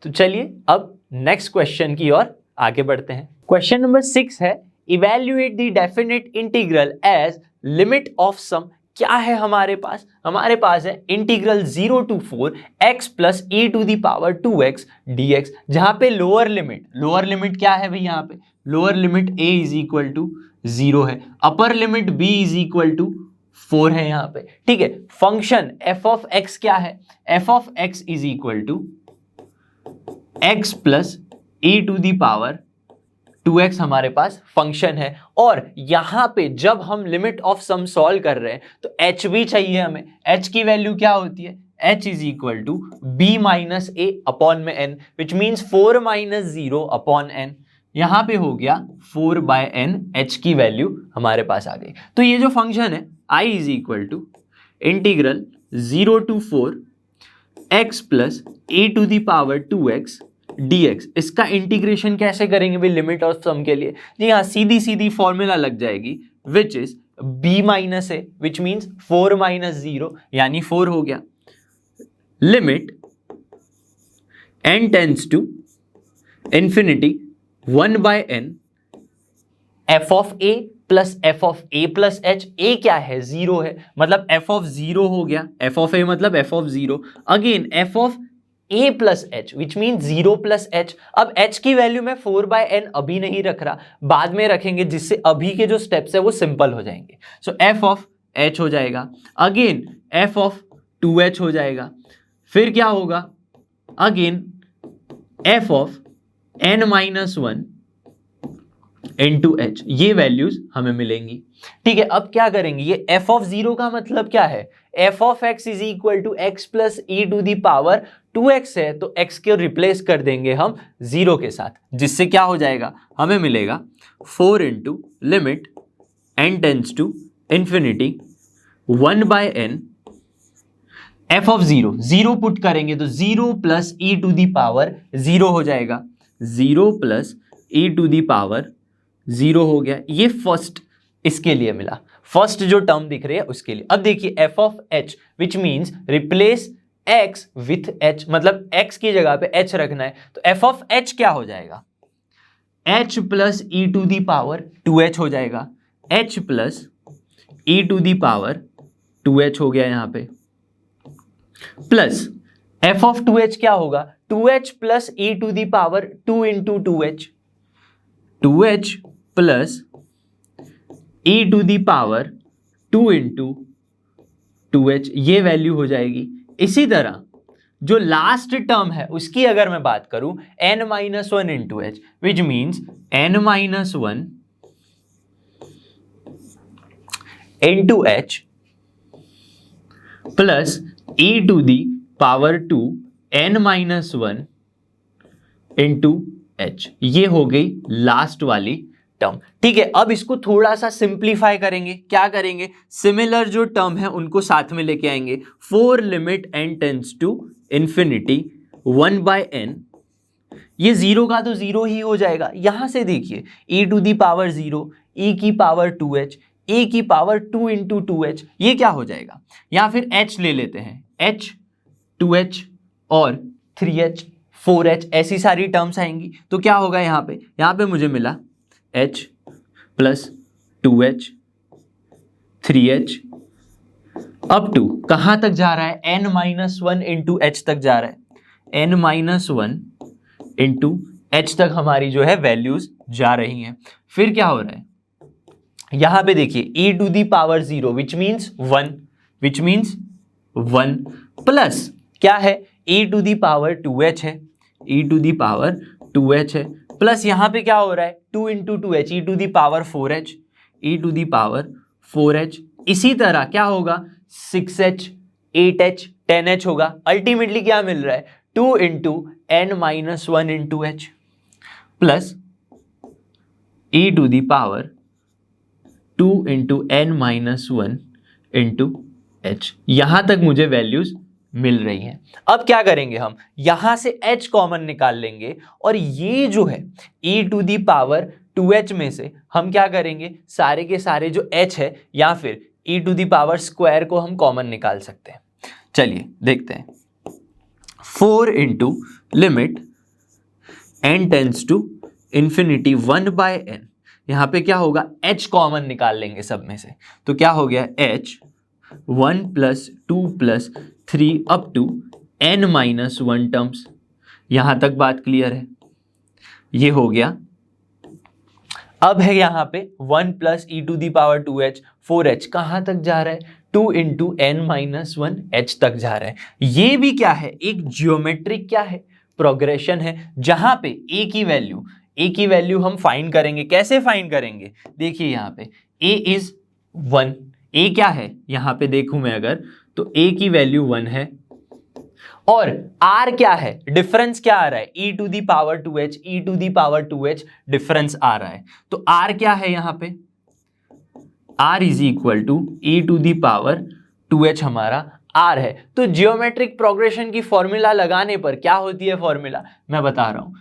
तो चलिए अब नेक्स्ट क्वेश्चन की ओर आगे बढ़ते हैं। क्वेश्चन नंबर 6 है, evaluate the definite integral as limit of sum. क्या है हमारे पास है integral 0 to 4 x plus e to the power 2x dx, जहां पे लोअर लिमिट क्या है भाई, यहाँ पे lower limit a is equal to 0 है, upper limit b is equal to 4 है यहाँ पे, ठीक है। फंक्शन f ऑफ x क्या है, f of x is equal to x plus e to the power 2x हमारे पास फंक्शन है, और यहां पे जब हम लिमिट ऑफ सम सॉल्व कर रहे हैं तो h भी चाहिए हमें। h की वैल्यू क्या होती है, h is equal to b minus a upon में n, which means 4 minus 0 upon n। यहां पे हो गया 4/n, h की वैल्यू हमारे पास आ गई। तो ये जो फंक्शन है i is equal to integral 0 to 4 x plus e to the power 2x dx, इसका इंटीग्रेशन कैसे करेंगे भाई लिमिट ऑफ सम के लिए, जी हाँ, सीधी फॉर्मूला लग जाएगी, which is b minus A, which means 4 minus 0 यानी 4 हो गया, limit n tends to infinity 1/n f of a plus f of a plus h, a क्या है 0 है, मतलब f ऑफ 0 हो गया, f ऑफ a मतलब f of 0, again f of a plus H which mean 0 plus H. अब h की value में 4/n अभी नहीं रख रहा, बाद में रखेंगे, जिससे अभी के जो स्टेप्स है वो सिंपल हो जाएंगे। सो f ऑफ h हो जाएगा, अगेन f ऑफ 2h हो जाएगा, फिर क्या होगा, again f of n-1 into h, ये वैल्यूज हमें मिलेंगी, ठीक है। अब क्या करेंगे, ये f ऑफ 0 का मतलब क्या है, f of x is equal to x plus e to the power 2x है, तो x को रिप्लेस कर देंगे हम 0 के साथ, जिससे क्या हो जाएगा, हमें मिलेगा 4 into limit n tends to infinity 1/n f of 0 put करेंगे तो 0 plus e to the power 0 हो जाएगा, 0 plus e to the power 0 हो गया। ये फर्स्ट इसके लिए मिला, फर्स्ट जो टर्म दिख रही है उसके लिए। अब देखिए f of h which means replace x with h, मतलब x की जगह पे h रखना है, तो f ऑफ h क्या हो जाएगा, h plus e to the power 2h हो जाएगा, h plus e to the power 2h हो गया यहाँ पे, प्लस f ऑफ 2h क्या होगा, 2h plus e to the power 2 into 2h, 2h plus e to the power 2 into 2h, ये value हो जाएगी। इसी तरह जो लास्ट टर्म है उसकी अगर मैं बात करूं n-1 into h, which means n-1 into h plus e to the power 2 n-1 into h, ये हो गई लास्ट वाली टर्म, ठीक है। अब इसको थोड़ा सा सिंप्लीफाई करेंगे, क्या करेंगे, सिमिलर जो टर्म है उनको साथ में लेके आएंगे, 4 limit n tends to infinity 1/n, ये 0 का तो 0 ही हो जाएगा। यहां से देखिए e to the power 0, e की पावर 2h, e की पावर 2 इंटू 2h, ये क्या हो जाएगा, या फिर h ले लेते हैं, h 2h और 3h 4h, ऐसी सारी टर्म्स आएंगी, तो क्या होगा यहाँ पे मुझे मिला h plus 2h 3h up to कहाँ तक जा रहा है, n-1 इंटू h तक जा रहा है, n-1 इंटू h तक हमारी जो है वैल्यूज जा रही हैं। फिर क्या हो रहा है, यहाँ पे देखिए e to the power 0 which means 1 plus क्या है, e to the power 2h है, e to the power 2h है, प्लस यहाँ पे क्या हो रहा है 2 into 2h, e to the power 4h, e to the power 4h। इसी तरह क्या होगा 6h 8h 10h होगा, अल्टीमेटली क्या मिल रहा है 2 into n-1 into h plus e to the power 2 into n minus 1 into h. यहां तक मुझे वैल्यूज मिल रही हैं। अब क्या करेंगे, हम यहां से h कॉमन निकाल लेंगे और ये जो है e to the power 2h में से हम क्या करेंगे, सारे के सारे जो h है या फिर e to the power square को हम कॉमन निकाल सकते हैं। चलिए देखते हैं। 4 into limit n tends to infinity 1 by n, यहां पे क्या होगा, h कॉमन निकाल लेंगे सब में से, तो क्या हो गया h 1 plus 2 plus 3 up to n minus 1 terms. यहां तक बात क्लियर है, ये हो गया। अब है यहां पे 1 plus e to the power 2h 4h कहां तक जा रहा है, 2 इंटू एन माइनस 1 h तक जा रहा है। ये भी क्या है, एक जियोमेट्रिक क्या है, प्रोग्रेशन है, जहां पे a की वैल्यू हम फाइंड करेंगे। कैसे फाइंड करेंगे, देखिए यहां पे a इज 1, a क्या है, यहां पे देखूं मैं अगर तो a की वैल्यू 1 है और r क्या है, डिफरेंस क्या आ रहा है, e to the power 2h, e to the power 2h difference आ रहा है। तो r क्या है यहां पे, r is equal to e to the power 2h हमारा r है। तो जियोमेट्रिक प्रोग्रेशन की फॉर्मूला लगाने पर क्या होती है फॉर्मूला, मैं बता रहा हूं,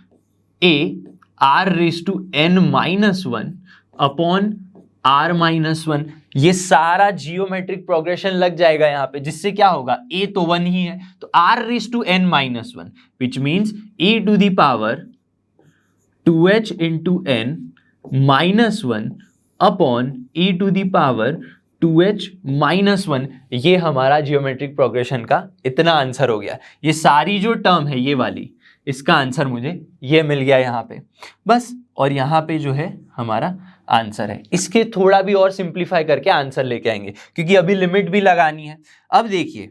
a r raise to n minus 1 upon r minus 1, ये सारा जियोमेट्रिक प्रोग्रेशन लग जाएगा यहाँ पे, जिससे क्या होगा, a तो 1 ही है, तो r raise to n minus 1 which means e to the power 2h into n minus 1 upon e to the power 2h minus 1। ये हमारा जियोमेट्रिक प्रोग्रेशन का इतना आंसर हो गया। ये सारी जो टर्म है ये वाली, इसका आंसर मुझे ये मिल गया यहाँ पे बस। और यहाँ पे जो है हमारा आंसर है। इसके थोड़ा भी और सिंप्लीफाई करके आंसर लेके आएंगे, क्योंकि अभी लिमिट भी लगानी है। अब देखिए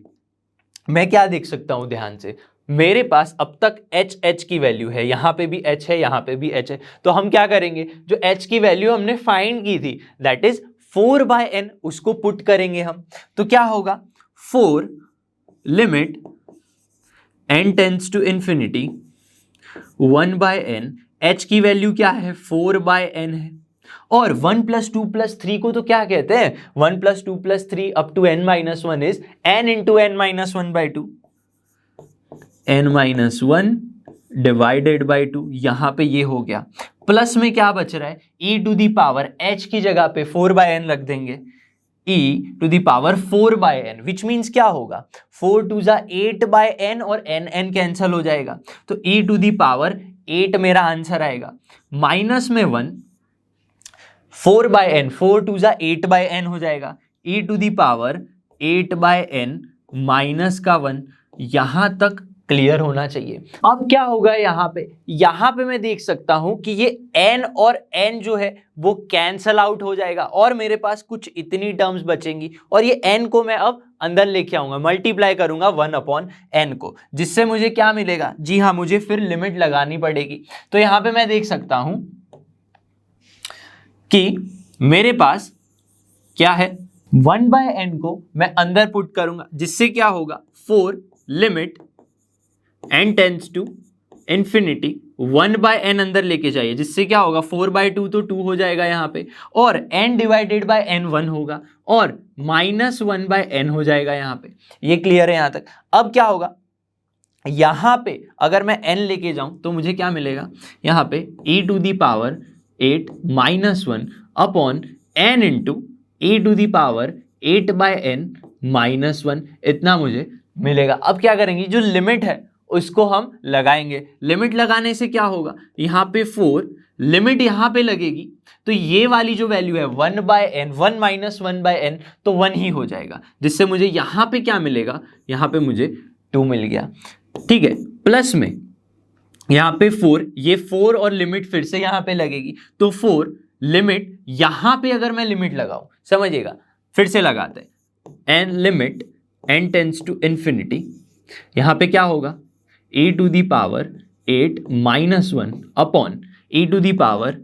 मैं क्या देख सकता हूं ध्यान से, मेरे पास अब तक h की वैल्यू है, यहां पे भी h है, यहां पे भी h है। तो हम क्या करेंगे, जो h की वैल्यू हमने फाइंड की थी दैट इज 4 बाय n, उसको पुट करेंगे हम। तो क्या होगा, 4 limit n tends to infinity 1 by n, h की वैल्यू क्या है, 4 बाय n है। और 1 प्लस 2 प्लस 3 को तो क्या कहते हैं, 1 plus 2 plus 3 up to n minus 1 is n into n minus 1 by 2, n minus 1 divided by 2। यहां पे ये हो गया। प्लस में क्या बच रहा है, e to the power h की जगह पे 4 बाय n रख देंगे, e to the power 4 by n, which means क्या होगा, 4 टू जा 8 बाय n और n कैंसल हो जाएगा, तो e टू दी पावर 8 मेरा आंसर आएगा। माइनस में 1, 4 बाय n, 4 टू जा 8 बाय n हो जाएगा, e to the power 8 by n minus का 1। यहां तक क्लियर होना चाहिए। अब क्या होगा यहां पे मैं देख सकता हूं कि ये n और n जो है वो कैंसल आउट हो जाएगा और मेरे पास कुछ इतनी टर्म्स बचेंगी, और ये n को मैं अब अंदर लेके आऊंगा, मल्टीप्लाई करूंगा 1 अपॉन n को, जिससे मुझे क्या मिलेगा, जी हाँ, मुझे फिर लिमिट लगानी पड़ेगी। तो यहां पे मैं देख सकता हूं कि मेरे पास क्या है, 1 बाय n को मैं अंदर पुट करूंगा, जिससे क्या होगा, 4 limit n tends to infinity 1 by n अंदर लेके जाइए, जिससे क्या होगा, 4 बाय 2 तो 2 हो जाएगा यहाँ पे, और n डिवाइडेड बाय n 1 होगा, और माइनस 1 बाय n हो जाएगा यहाँ पे। ये क्लियर है यहाँ तक। अब क्या होगा, यहाँ पे अगर मैं n लेके जाऊं तो मुझे क्या मिलेगा, यहाँ पे e to the power 8 minus 1 upon n into e to the power 8 by n minus 1, इतना मुझे मिलेगा। अब क्या करेंगे, जो लिमिट है उसको हम लगाएंगे। लिमिट लगाने से क्या होगा, यहाँ पे 4 लिमिट यहाँ पे लगेगी, तो ये वाली जो वैल्यू है 1 by n, 1 minus 1 by n, तो 1 ही हो जाएगा, जिससे मुझे यहाँ पे क्या मिलेगा, यहाँ पे मुझे 2 मिल गया। ठीक है, प्लस में यहाँ पे 4, ये 4 और लिमिट फिर से यहाँ पे लगेगी, तो 4 लिमिट यहाँ पे अगर मैं लिमिट लगाऊं, समझिएगा, फिर से लगाते हैं, n limit n tends to infinity, यहाँ पे क्या होगा, e to the power 8 minus 1 upon e to the power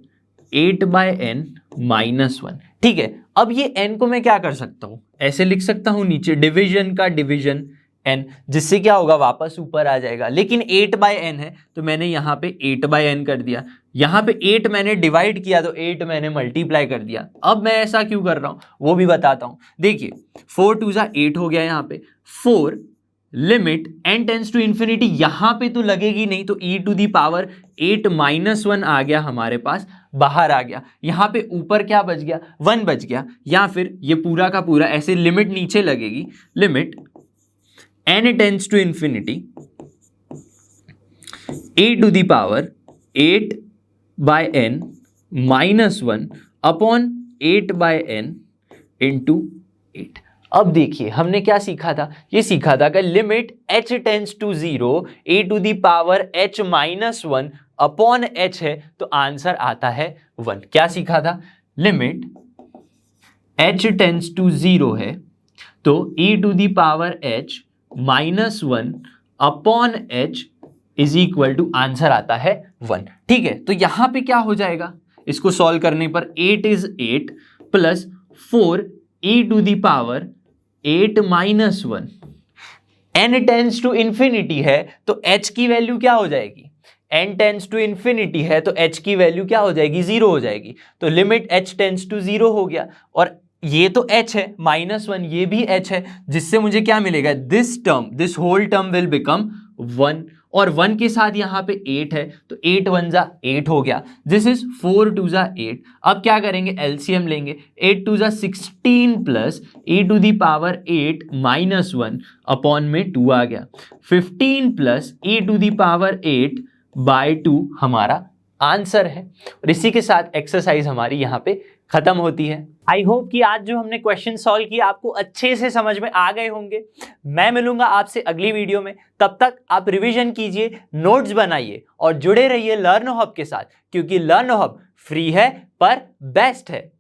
8 by n minus 1। ठीक है, अब ये n को मैं क्या कर सकता हूं, ऐसे लिख सकता हूं, नीचे डिवीजन का डिवीजन n, जिससे क्या होगा, वापस ऊपर आ जाएगा। लेकिन 8/n है तो मैंने यहाँ पे 8/n कर दिया, यहाँ पे 8 मैंने डिवाइड किया तो 8 मैंने मल्टीप्लाई कर दिया। अब मैं ऐसा क्यों कर रहा हूँ वो भी बताता हूँ। देखिए 4 2 जा 8 हो गया, यहाँ पे 4 limit n tends to infinity, यहाँ पे तो लगेगी नहीं तो e to the power 8 minus 1 आ गया हमारे पास, बाहर आ गया। यहाँ पे ऊपर क्या बच गया, 1 बच गया, या फिर ये पूरा का पूरा ऐसे लिमिट नीचे लगेगी, limit n tends to infinity e to the power 8/n minus 1 upon 8/n into 8। अब देखिए हमने क्या सीखा था, ये सीखा था कि limit h tends to 0 e to the power h minus 1 upon h है तो आंसर आता है 1। क्या सीखा था, लिमिट h टेंस टू 0 है तो e to the power h minus 1 upon h is equal to answer आता है 1। ठीक है, तो यहां पे क्या हो जाएगा, इसको सॉल्व करने पर 8 is 8 plus 4 e to the power 8 minus 1, n tends to infinity है तो h की वैल्यू क्या हो जाएगी, n टेंस टू इन्फिनिटी है तो h की वैल्यू क्या हो जाएगी, 0 हो जाएगी। तो लिमिट h टेंस टू 0 हो गया, और ये तो h है -1, ये भी h है, जिससे मुझे क्या मिलेगा, this whole term will become 1, और 1 के साथ यहाँ पे 8 है तो 8 1 जा 8 हो गया, दिस इज 4 2 जा 8। अब क्या करेंगे, एलसीएम लेंगे, 8 2 जा 16 plus e to the power 8 minus 1 upon में 2 आ गया, 15 plus e to the power 8/2 हमारा आंसर है। और इसी के साथ एक्सरसाइज हमारी यहाँ पे खत्म होती है। आई होप कि आज जो हमने क्वेश्चन सॉल्व किया आपको अच्छे से समझ में आ गए होंगे। मैं मिलूंगा आपसे अगली वीडियो में, तब तक आप रिवीजन कीजिए, नोट्स बनाइए और जुड़े रहिए लर्न हब के साथ, क्योंकि लर्न हब फ्री है पर बेस्ट है।